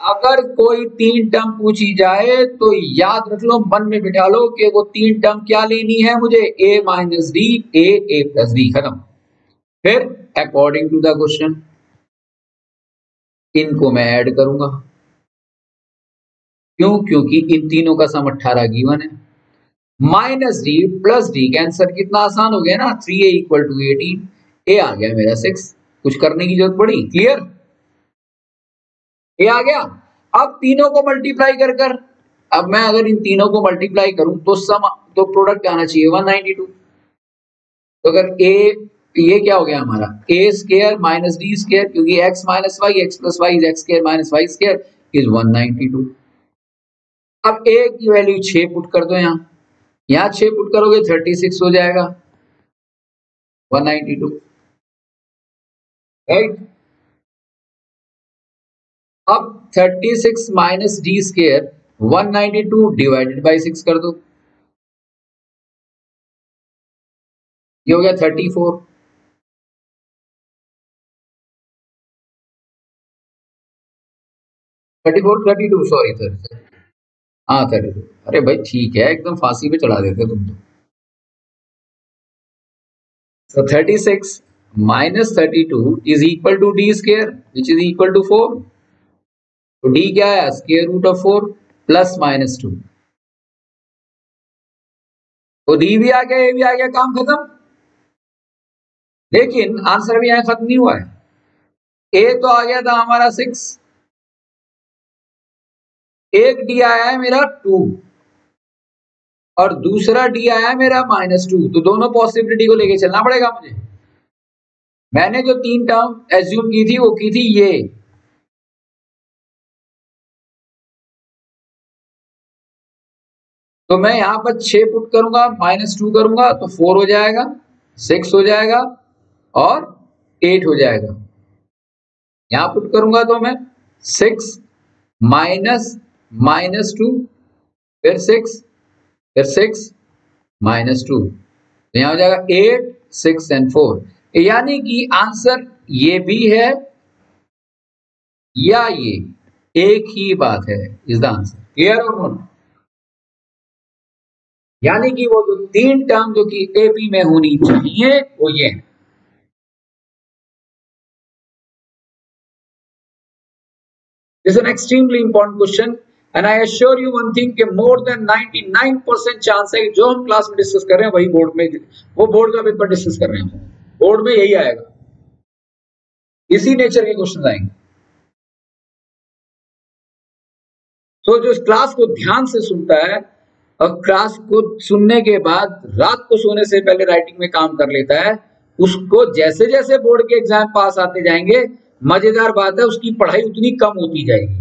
अगर कोई 3 टर्म पूछी जाए तो याद रख लो, मन में बिठा लो कि वो 3 टर्म क्या लेनी है मुझे, ए minus D, A plus D, खत्म। फिर अकॉर्डिंग टू द क्वेश्चन इनको मैं ऐड करूंगा, क्यों? क्योंकि इन तीनों का सम 18 गिवन है। माइनस डी प्लस डी का आंसर कितना आसान हो गया ना, 3a इक्वल टू 18, ए आ गया मेरा 6, कुछ करने की जरूरत पड़ी? क्लियर, ए आ गया। अब तीनों को मल्टीप्लाई कर अब मैं अगर इन तीनों को मल्टीप्लाई करूं तो सम, तो प्रोडक्ट आना चाहिए 192। तो अगर ए, ये क्या हो गया हमारा, A square minus D square, क्योंकि X minus Y X plus Y is X square minus Y square is 192। अब ए की वैल्यू 6 पुट कर दो यहाँ, यहाँ 6 पुट करोगे 36 हो जाएगा 192, राइट। अब 36 minus D square 192 divided by 6 कर दो, ये हो गया 34। 34 32 सॉरी सर, हाँ 32। अरे भाई ठीक है, एकदम फांसी पे चढ़ा देते तुम तो। So 36 minus 32 is equal to d square which is equal to 4। तो d क्या है, square root of 4 plus minus 2। तो d भी आ गया, a भी आ गया, काम खत्म। लेकिन आंसर भी यहाँ खत्म नहीं हुआ है। a तो आ गया था हमारा 6, एक d आया है मेरा 2 और दूसरा d आया है मेरा -2। तो दोनों पॉसिबिलिटी को लेके चलना पड़ेगा मुझे। मैंने जो 3 टर्म एज्यूम की थी वो की थी ये, तो मैं यहां पर 6 पुट करूंगा, -2 करूंगा तो 4 हो जाएगा, 6 हो जाएगा और 8 हो जाएगा। यहां पुट करूंगा तो मैं 6 माइनस -2 फिर 6 फिर 6 -2, तो यहां हो जाएगा 8 6 एंड 4। यानी कि आंसर ये भी है या ये, एक ही बात है, इज द आंसर। क्लियर और नोट? यानी कि वो जो 3 टर्म जो कि एपी में होनी चाहिए वो ये है। This is an extremely important question and I assure you one thing कि more than 99% चांस है कि जो हम क्लास में डिस्कस कर रहे हैं वही बोर्ड में, वो बोर्ड का पेपर डिस्कस कर रहे हैं, बोर्ड में यही आएगा, इसी नेचर के क्वेश्चन आएंगे। तो जो क्लास को ध्यान से सुनता है और क्लास को सुनने के बाद रात को सोने से पहले राइटिंग में काम कर लेता है, उसको जैसे जैसे बोर्ड के एग्जाम पास आते जाएंगे, मजेदार बात है उसकी पढ़ाई उतनी कम होती जाएगी।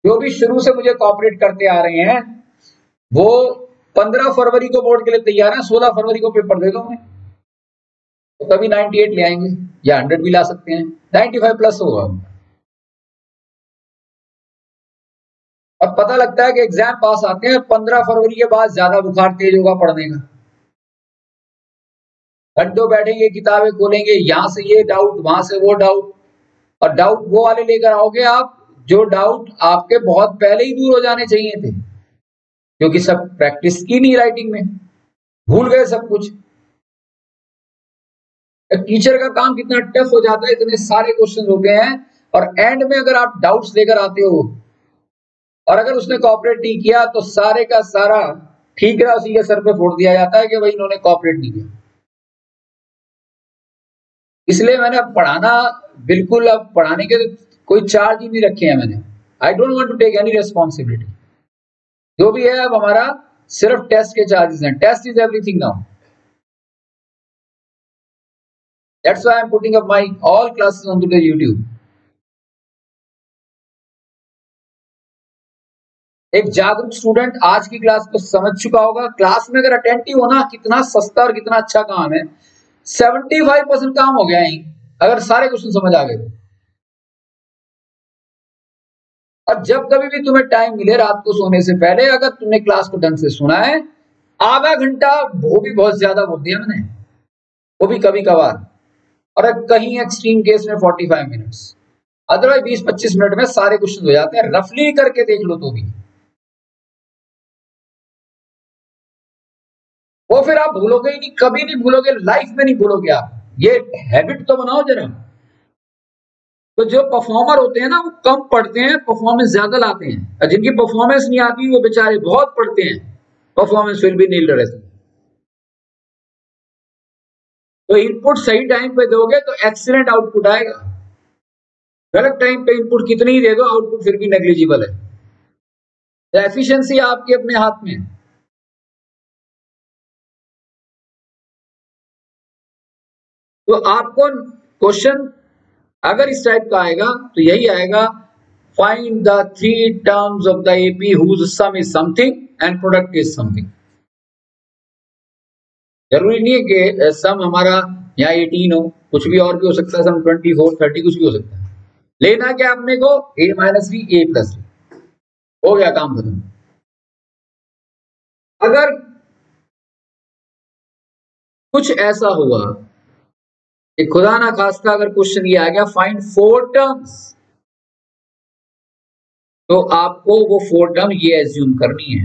जो भी शुरू से मुझे कॉपरेट करते आ रहे हैं वो 15 फरवरी को बोर्ड के लिए तैयार है, 16 फरवरी को पेपर दे दो, तो कभी 98 ले आएंगे या 100 भी ला सकते हैं, 95 प्लस होगा। अब पता लगता है कि एग्जाम पास आते हैं 15 फरवरी के बाद ज्यादा बुखार तेज होगा पढ़ने का, घंटों बैठेंगे, किताबें खोलेंगे, यहां से ये डाउट वहां से वो डाउट, और डाउट वो वाले लेकर आओगे आप जो डाउट आपके बहुत पहले ही दूर हो जाने चाहिए थे, क्योंकि सब प्रैक्टिस की नहीं राइटिंग में, भूल गए सब कुछ। टीचर का काम कितना टफ हो जाता है, इतने सारे क्वेश्चन होते हैं और एंड में अगर आप डाउट्स लेकर आते हो और अगर उसने कॉपरेट नहीं किया तो सारे का सारा ठीक रहा उसी के सर पे फोड़ दिया जाता है कि भाई इन्होंने कॉपरेट नहीं किया। इसलिए मैंने पढ़ाना बिल्कुल, अब पढ़ाने के कोई चार्ज ही नहीं रखे हैं मैंने। I don't want to take any responsibility, जो भी है अब हमारा सिर्फ टेस्ट के चार्जेस हैं। Test is everything now, that's why I am putting up my all classes on the YouTube। एक जागरूक स्टूडेंट आज की क्लास को समझ चुका होगा, क्लास में अगर अटेंटिव हो ना, कितना सस्ता और कितना अच्छा काम है। 75% काम हो गया है अगर सारे क्वेश्चन समझ आ गए। और जब कभी भी तुम्हें टाइम मिले रात को सोने से पहले, अगर तुमने क्लास को ढंग से सुना है, आधा घंटा वो भी बहुत ज्यादा बोल दिया मैंने, वो भी कभी कभार, और कहीं एक्सट्रीम केस में 45 मिनट्स, अदरवाइज 20-25 मिनट में सारे क्वेश्चन हो जाते हैं, रफली करके देख लो तो भी। वो फिर आप भूलोगे ही नहीं, कभी नहीं भूलोगे, लाइफ में नहीं भूलोगे आप। ये हैबिट तो बनाओ जरा। तो जो परफॉर्मर होते हैं ना वो कम पढ़ते हैं, परफॉर्मेंस ज्यादा लाते हैं, और जिनकी परफॉर्मेंस नहीं आती वो बेचारे बहुत पढ़ते हैं, परफॉर्मेंस फिर भी नहीं रहती। तो इनपुट सही टाइम पे दोगे तो एक्सीलेंट आउटपुट आएगा, गलत टाइम पे इनपुट कितनी ही दे दो आउटपुट फिर भी नेग्लिजिबल है। एफिशिएंसी आपके अपने हाथ में है। तो आपको क्वेश्चन अगर इस टाइप का आएगा तो यही आएगा, find the three terms of the AP whose sum is something and product is something. जरूरी नहीं है कि सम हमारा यहाँ 18 हो, कुछ भी और भी हो सकता है, सम 24 30 कुछ भी हो सकता है। लेना क्या अपने को, a minus B A plus b, हो गया काम खत्म। अगर कुछ ऐसा हुआ कि खुदा ना खास्ता अगर क्वेश्चन ये आ गया फाइंड फोर टर्म्स, तो आपको वो फोर टर्म ये एज्यूम करनी है।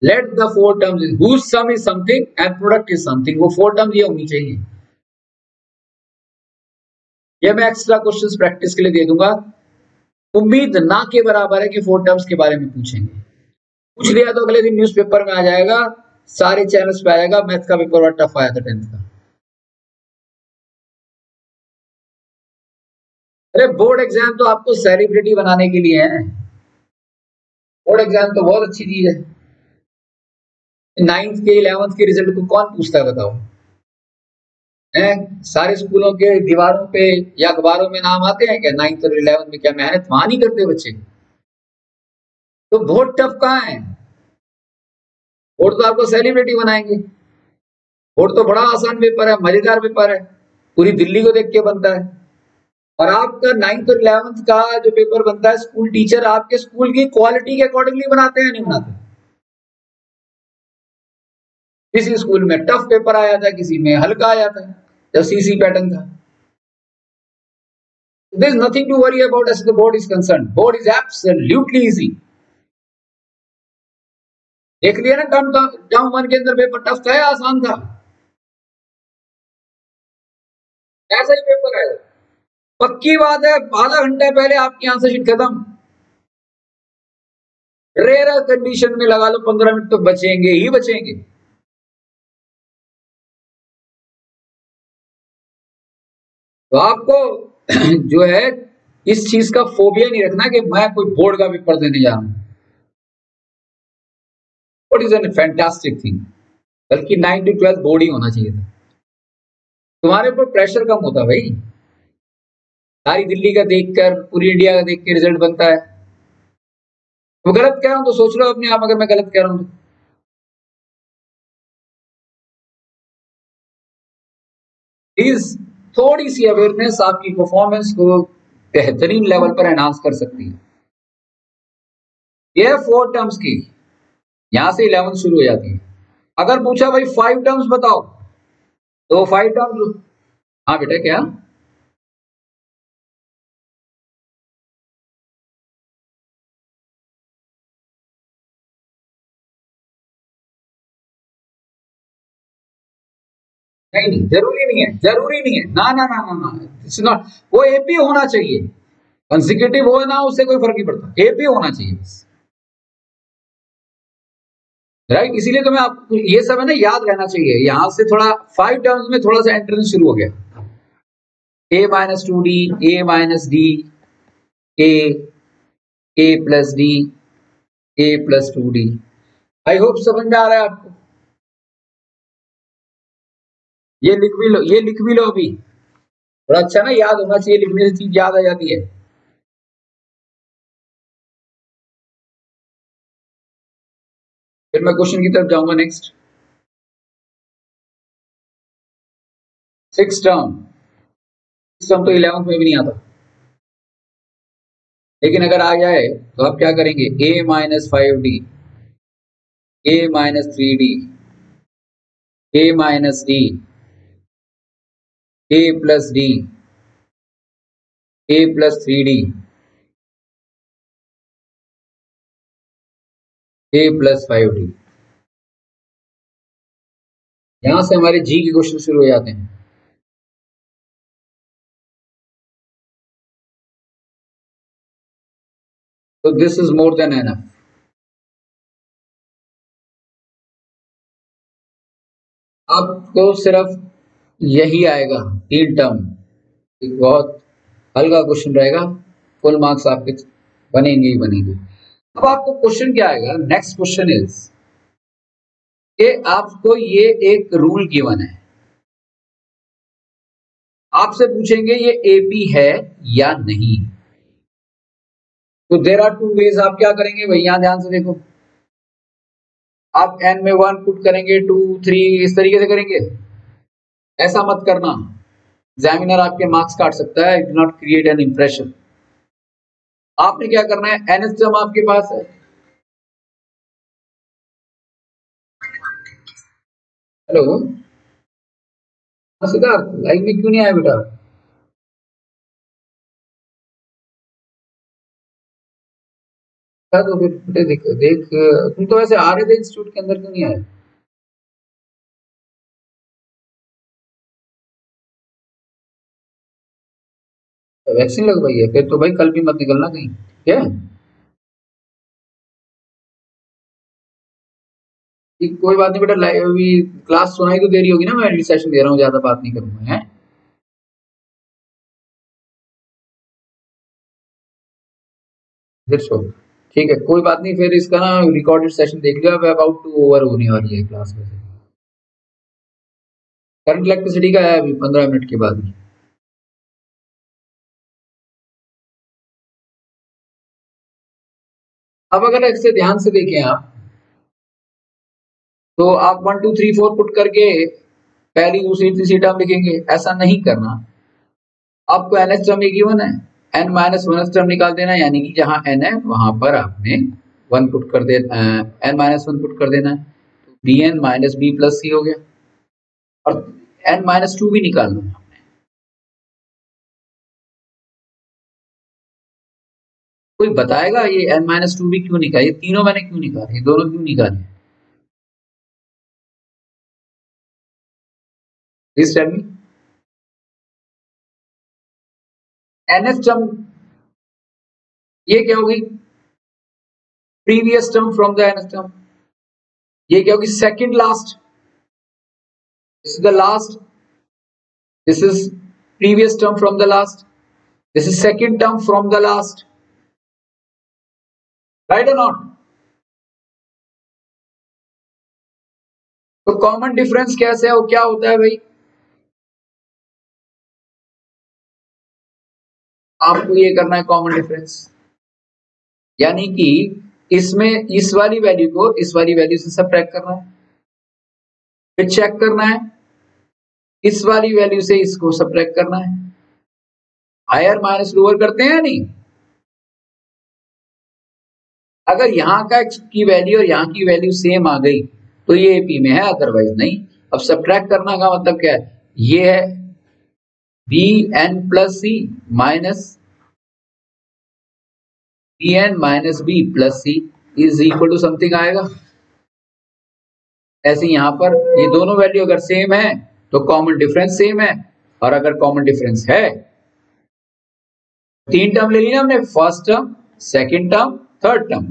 Let the four terms is whose sum is something and product is something, वो फोर टर्म्स ये होनी चाहिए। ये मैं एक्स्ट्रा क्वेश्चंस प्रैक्टिस के लिए दे दूंगा। उम्मीद ना के बराबर है कि फोर टर्म्स के बारे में पूछेंगे। पूछ लिया तो अगले दिन न्यूज़पेपर में आ जाएगा, सारे चैनल्स पे आ जाएगा, मैथ का पेपर बड़ा टफ आया था 10th का। अरे बोर्ड एग्जाम तो आपको सेलिब्रिटी बनाने के लिए है। बोर्ड एग्जाम तो बहुत अच्छी चीज है। 9th के 11th के रिजल्ट को कौन पूछता है बताओ? हैं, सारे स्कूलों के दीवारों पे या अखबारों में नाम आते हैं क्या 9th और 11th में? क्या मेहनत वहां नहीं करते बच्चे? तो बहुत टफ कहाँ है? बोर्ड तो आपको सेलिब्रिटी बनाएंगे। बोर्ड तो बड़ा आसान पेपर है, मजेदार पेपर है, पूरी दिल्ली को देख के बनता है। और आपका 9th और 11th का जो पेपर बनता है, स्कूल टीचर आपके स्कूल की क्वालिटी के अकॉर्डिंगली बनाते हैं नहीं बनाते? किसी स्कूल में टफ पेपर आया था, किसी में हल्का आया था, जब सीसी पैटर्न था। There is nothing to worry about as the board is concerned. Board is absolutely easy. देख लिया ना, टर्म वन के अंदर पेपर टफ था या आसान था? ऐसा ही पेपर है। पक्की बात है, आधा घंटा पहले आपकी आंसर शीट खत्म। रेयर कंडीशन में लगा लो 15 मिनट तो बचेंगे ही बचेंगे। तो आपको जो है इस चीज का फोबिया नहीं रखना कि मैं कोई बोर्ड का पेपर देने जा रहा हूं। What is an fantastic thing. बल्कि 9 to 12 बोर्ड ही होना चाहिए था। तुम्हारे ऊपर प्रेशर कम होता भाई। सारी दिल्ली का देखकर, पूरी इंडिया का देख के रिजल्ट बनता है। वो गलत कह रहा हूं तो सोच लो अपने आप, अगर मैं गलत कह रहा हूं तो। प्लीज थोड़ी सी अवेयरनेस आपकी परफॉर्मेंस को बेहतरीन लेवल पर एनहांस कर सकती है। ये 4 टर्म्स की, यहां से 11 शुरू हो जाती है। अगर पूछा भाई 5 टर्म्स बताओ, तो 5 टर्म्स, हाँ बेटा क्या? नहीं नहीं, जरूरी नहीं है, जरूरी नहीं है, ना ना ना ना ना, इट्स नॉट। वो एपी होना चाहिए, कंसेक्यूटिव हो ना, उससे कोई फर्क नहीं पड़ता, एपी होना चाहिए बस। राइट, इसीलिए तो मैं आपको ये सब है ना याद रहना चाहिए। यहां से थोड़ा 5 टर्म्स में थोड़ा सा एंट्रेंस शुरू हो गया। A minus two D, A minus D, A plus D, A plus two D. I hope समझ में आ रहा है आपको। ये लिख भी लो, ये लिख भी लो अभी। थोड़ा अच्छा ना याद होना चाहिए, लिखने से चीज याद आ जाती है। फिर मैं क्वेश्चन की तरफ जाऊंगा नेक्स्ट। 6 टर्म, टर्म तो 11th में भी नहीं आता, लेकिन अगर आ जाए तो आप क्या करेंगे? ए minus 5 D, A minus 3 D, A minus D, A plus D, A plus 3 D, A plus 5 D. यहां से हमारे जी के क्वेश्चन शुरू हो जाते हैं। तो this is more than enough. आपको सिर्फ यही आएगा 3 टर्म, एक बहुत हल्का क्वेश्चन रहेगा, फुल मार्क्स आपके बनेंगे ही बनेंगे। अब आपको क्वेश्चन क्या आएगा? नेक्स्ट क्वेश्चन इज कि आपको ये एक रूल गिवन है, आपसे पूछेंगे ये एपी है या नहीं। तो देर आर टू वेज, आप क्या करेंगे भाई, यहां ध्यान से देखो, आप एन में 1 पुट करेंगे, 2 3 इस तरीके से करेंगे। ऐसा मत करना, एग्जामिनर आपके मार्क्स काट सकता है। Do not create an impression. आपने क्या करना है, एनएस टर्म आपके पास है, हेलो सिद्धार्थ, लाइन में क्यों नहीं आया बेटा? तो फिर बेटे देख देख, तुम तो वैसे आ रहे थे इंस्टीट्यूट के अंदर, क्यों नहीं आए? तो वैक्सीन लगवाई है, फिर तो भाई कल भी मत निकलना कहीं, ठीक है? कोई बात नहीं बेटा, अभी क्लास सुनाई तो दे रही होगी ना, मैं सेशन दे रहा हूँ, ज्यादा बात नहीं करूंगा, है? That's all. ठीक है, कोई बात नहीं, फिर इसका ना रिकॉर्डेड सेशन देख लियो। अब अबाउट टू ओवर होने वाली है क्लास में। करंट इलेक्ट्रिसिटी का है अभी 15 मिनट के बाद ही। अब अगर इसे ध्यान से देखें आप, तो आप 1 2 3 4 पुट करके पहली दूसरी तीसरी टर्म लिखेंगे, ऐसा नहीं करना। आपको एन एस टर्म गिवन है, एन माइनस वन टर्म निकाल देना, यानी कि जहां एन है वहां पर आपने वन पुट कर देना, एन माइनस वन पुट कर देना है, D N minus B plus C हो गया। और एन माइनस टू भी निकालना है। कोई बताएगा ये एन माइनस टू भी क्यों निकाले, ये तीनों मैंने क्यों निकाले, ये दोनों क्यों निकाले? Please tell me. N s term ये क्या होगी, previous term from the n s term. ये क्या होगी, second last, this is the last, this is previous term from the last, this is second term from the last, right और not? तो common difference कैसे है, वो क्या होता है भाई? आपको ये करना है कॉमन डिफरेंस, यानी कि इसमें इस वाली वैल्यू को इस वाली वैल्यू से सबट्रैक्ट करना है, फिर चेक करना है इस वाली वैल्यू से इसको सबट्रैक्ट करना है। हायर माइनस लोअर करते हैं या नहीं? अगर यहाँ का की वैल्यू और यहाँ की वैल्यू सेम आ गई तो ये एपी में है, अदरवाइज नहीं। अब सबट्रैक्ट करना का मतलब क्या है, ये है b n plus c minus b n minus B plus c is equal to something आएगा। ऐसे यहाँ पर ये दोनों वैल्यू अगर सेम है तो कॉमन डिफरेंस सेम है, और अगर कॉमन डिफरेंस है, तीन टर्म ले ली ना हमने, first term, second term, third term,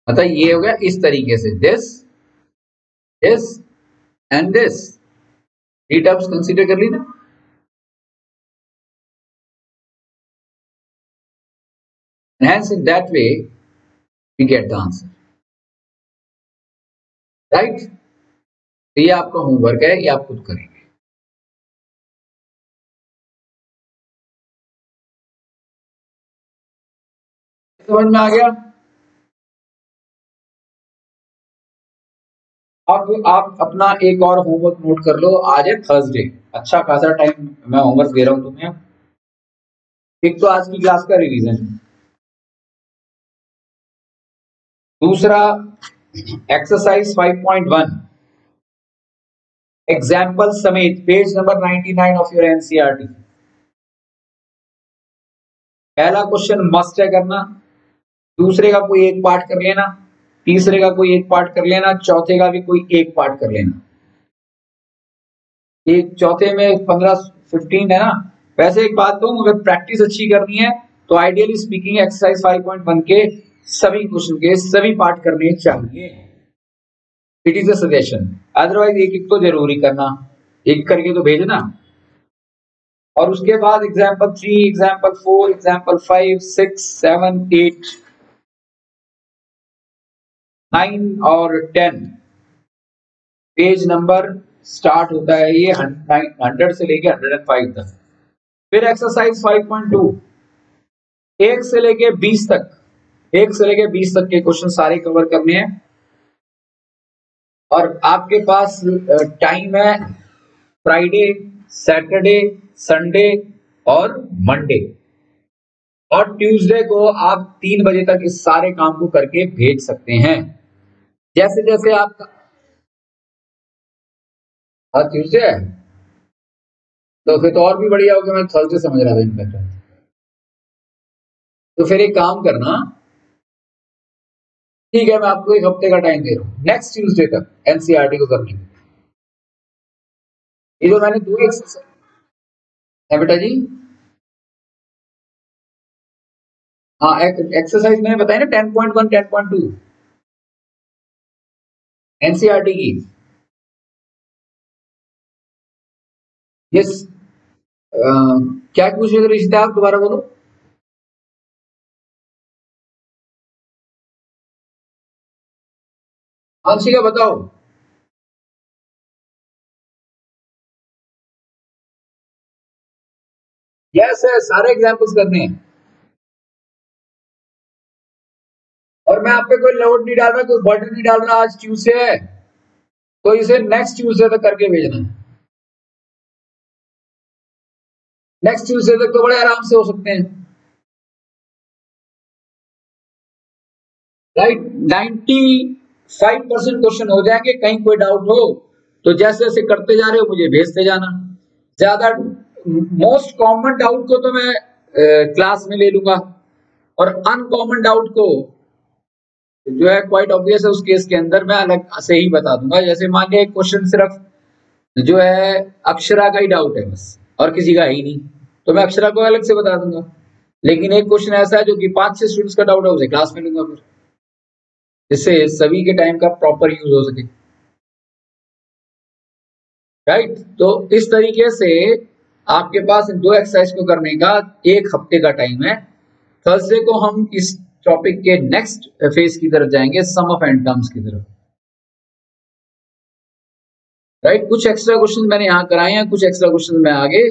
मतलब ये हो गया इस तरीके से, this this and this, three terms consider कर ली ना। Hence in that way we get the answer, right? तो ये आपका होमवर्क है, ये आप खुद करेंगे। समझ में आ गया? अब आप अपना एक और होमवर्क नोट कर लो, आज है थर्सडे, अच्छा खासा टाइम मैं होमवर्क दे रहा हूं तुम्हें। एक तो आज की क्लास का रिवीजन, दूसरा एक्सरसाइज 5.1 एग्जाम्पल समेत, page number 99 of your NCERT. पहला क्वेश्चन मस्ट है करना, दूसरे का कोई एक पार्ट कर लेना, तीसरे का कोई एक पार्ट कर लेना, चौथे का भी कोई एक पार्ट कर लेना। एक चौथे में 15-15 है ना। वैसे एक बात कहूं, अगर प्रैक्टिस अच्छी करनी है तो आइडियली स्पीकिंग एक्सरसाइज 5.1 के सभी क्वेश्चन के सभी पार्ट करने चाहिए, it is a suggestion. Otherwise एक एक तो जरूरी करना, एक करके तो भेजना। और उसके बाद एग्जाम्पल 3, एग्जाम्पल 4, एग्जाम्पल 5, 6, 7, 8, 9 और 10 पेज नंबर स्टार्ट होता है ये 100 से लेके 105 तक। फिर एक्सरसाइज 5.2 1 से लेके 20 तक, 1 से लेके 20 तक के क्वेश्चन सारे कवर करने हैं। और आपके पास टाइम है फ्राइडे, सैटरडे, संडे और मंडे, और ट्यूसडे को आप 3 बजे तक इस सारे काम को करके भेज सकते हैं। जैसे जैसे आप ट्यूसडे है तो फिर तो और भी बढ़िया होगा, मैं थर्सडे समझ रहा था इनफैक्ट। तो फिर एक काम करना, ठीक है मैं आपको 1 हफ्ते का टाइम दे रहा हूँ, नेक्स्ट ट्यूसडे तक एनसीईआरटी को करने के। ये जो मैंने 2 एक्सरसाइज है बेटा जी, हाँ एक्सरसाइज मैंने बताया ना 10.1 10.2 एनसीईआरटी की। यस, क्या पूछ रहे थे रिश्ता, आप दोबारा बोलो। आंशिका बताओ। यस है, सारे एग्जाम्पल्स करने हैं, और मैं आप पे कोई लोड नहीं डाल रहा, कोई बर्डन नहीं डाल रहा। आज ट्यूसडे है तो इसे नेक्स्ट ट्यूसडे तक करके भेजना है। नेक्स्ट ट्यूसडे तक तो बड़े आराम से हो सकते हैं, राइट। 95% क्वेश्चन हो जाएंगे। कहीं कोई डाउट हो तो जैसे जैसे करते जा रहे हो मुझे भेजते जाना। ज्यादा मोस्ट कॉमन डाउट को तो मैं क्लास में ले लूंगा, और अनकॉमन डाउट को जो है क्वाइट ऑब्वियस है उस केस के अंदर मैं अलग से ही बता दूंगा। जैसे मान लिया क्वेश्चन सिर्फ जो है अक्षरा का ही डाउट है बस, और किसी का है ही नहीं, तो मैं अक्षरा को अलग से बता दूंगा। लेकिन एक क्वेश्चन ऐसा है जो कि 5-6 स्टूडेंट्स का डाउट है, उसे क्लास में लूंगा फिर, जिससे सभी के टाइम का प्रॉपर यूज हो सके, राइट। तो इस तरीके से आपके पास इन 2 एक्सरसाइज को करने का 1 हफ्ते का टाइम है। थर्सडे को हम इस टॉपिक के नेक्स्ट फेज की तरफ जाएंगे, सम ऑफ एंड टर्म्स की तरफ, राइट। कुछ एक्स्ट्रा क्वेश्चन मैंने यहाँ कराए हैं, कुछ एक्स्ट्रा क्वेश्चन मैं आगे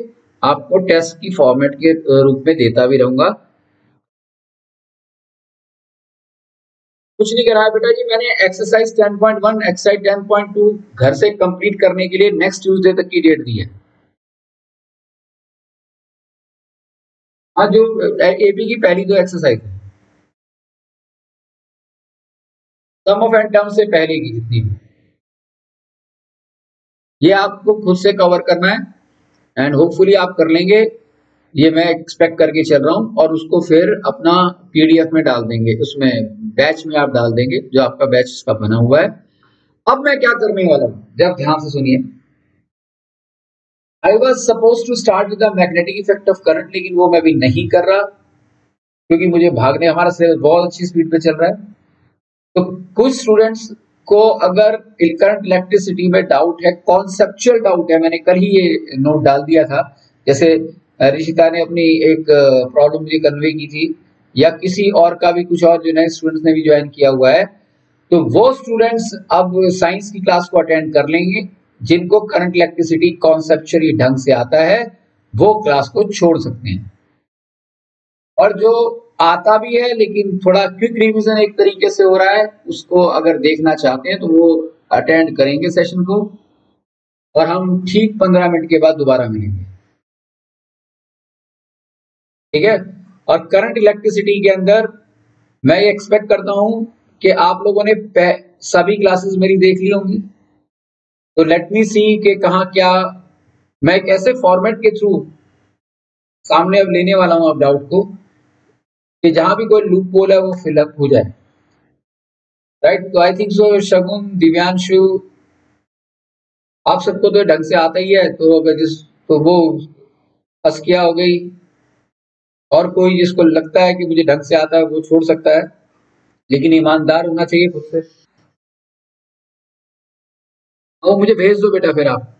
आपको टेस्ट की फॉर्मेट के रूप में देता भी रहूंगा। कुछ नहीं कराया बेटा जी, मैंने एक्सरसाइज 10.1 एक्सरसाइज 10.2 घर से कंप्लीट करने के लिए नेक्स्ट ट्यूसडे तक की डेट दी है। हाँ, जो एपी की पहली 2 एक्सरसाइज है, सम ऑफ एंड टर्म से पहले की जितनी भी, ये आपको खुद से कवर करना है, एंड होपफुली आप कर लेंगे, ये मैं एक्सपेक्ट करके चल रहा हूँ। और उसको फिर अपना पीडीएफ में डाल देंगे, उसमें बैच में आप डाल देंगे जो आपका बैच का बना हुआ है। अब मैं क्या करने वाला हूँ, जब ध्यान से सुनिए। I was suppose to start with the magnetic effect of current, लेकिन वो मैं भी नहीं कर रहा क्योंकि मुझे भागने, हमारा सिलेबस बहुत अच्छी स्पीड पे चल रहा है। तो कुछ स्टूडेंट्स को अगर करंट इलेक्ट्रिसिटी में डाउट है, कॉन्सेप्चुअल डाउट है, मैंने कल ही ये नोट डाल दिया था, जैसे ऋषिता ने अपनी एक प्रॉब्लम मुझे कन्वे की थी, या किसी और का भी कुछ और जो नए स्टूडेंट्स ने भी ज्वाइन किया हुआ है, तो वो स्टूडेंट्स अब साइंस की क्लास को अटेंड कर लेंगे। जिनको करंट इलेक्ट्रिसिटी कॉन्सेप्चुअली ढंग से आता है वो क्लास को छोड़ सकते हैं, और जो आता भी है लेकिन थोड़ा क्विक रिवीजन एक तरीके से हो रहा है, उसको अगर देखना चाहते हैं तो वो अटेंड करेंगे सेशन को, और हम ठीक 15 मिनट के बाद दोबारा मिलेंगे, ठीक है। और करंट इलेक्ट्रिसिटी के अंदर मैं ये एक्सपेक्ट करता हूं कि आप लोगों ने सभी क्लासेस मेरी देख ली होंगी, तो लेट मी सी कि कहाँ क्या मैं एक ऐसे फॉर्मेट के थ्रू सामने अब लेने वाला हूं आप डाउट को, कि जहां भी कोई लूप होल है वो फिलअप हो जाए, राइट। तो आई थिंक सो शगुन, दिव्यांशु, आप सबको तो ढंग से आता ही है, तो अगर जिस तो वो अस्किया हो गई, और कोई जिसको लगता है कि मुझे ढंग से आता है वो छोड़ सकता है, लेकिन ईमानदार होना चाहिए खुद से। वो मुझे भेज दो बेटा फिर आप।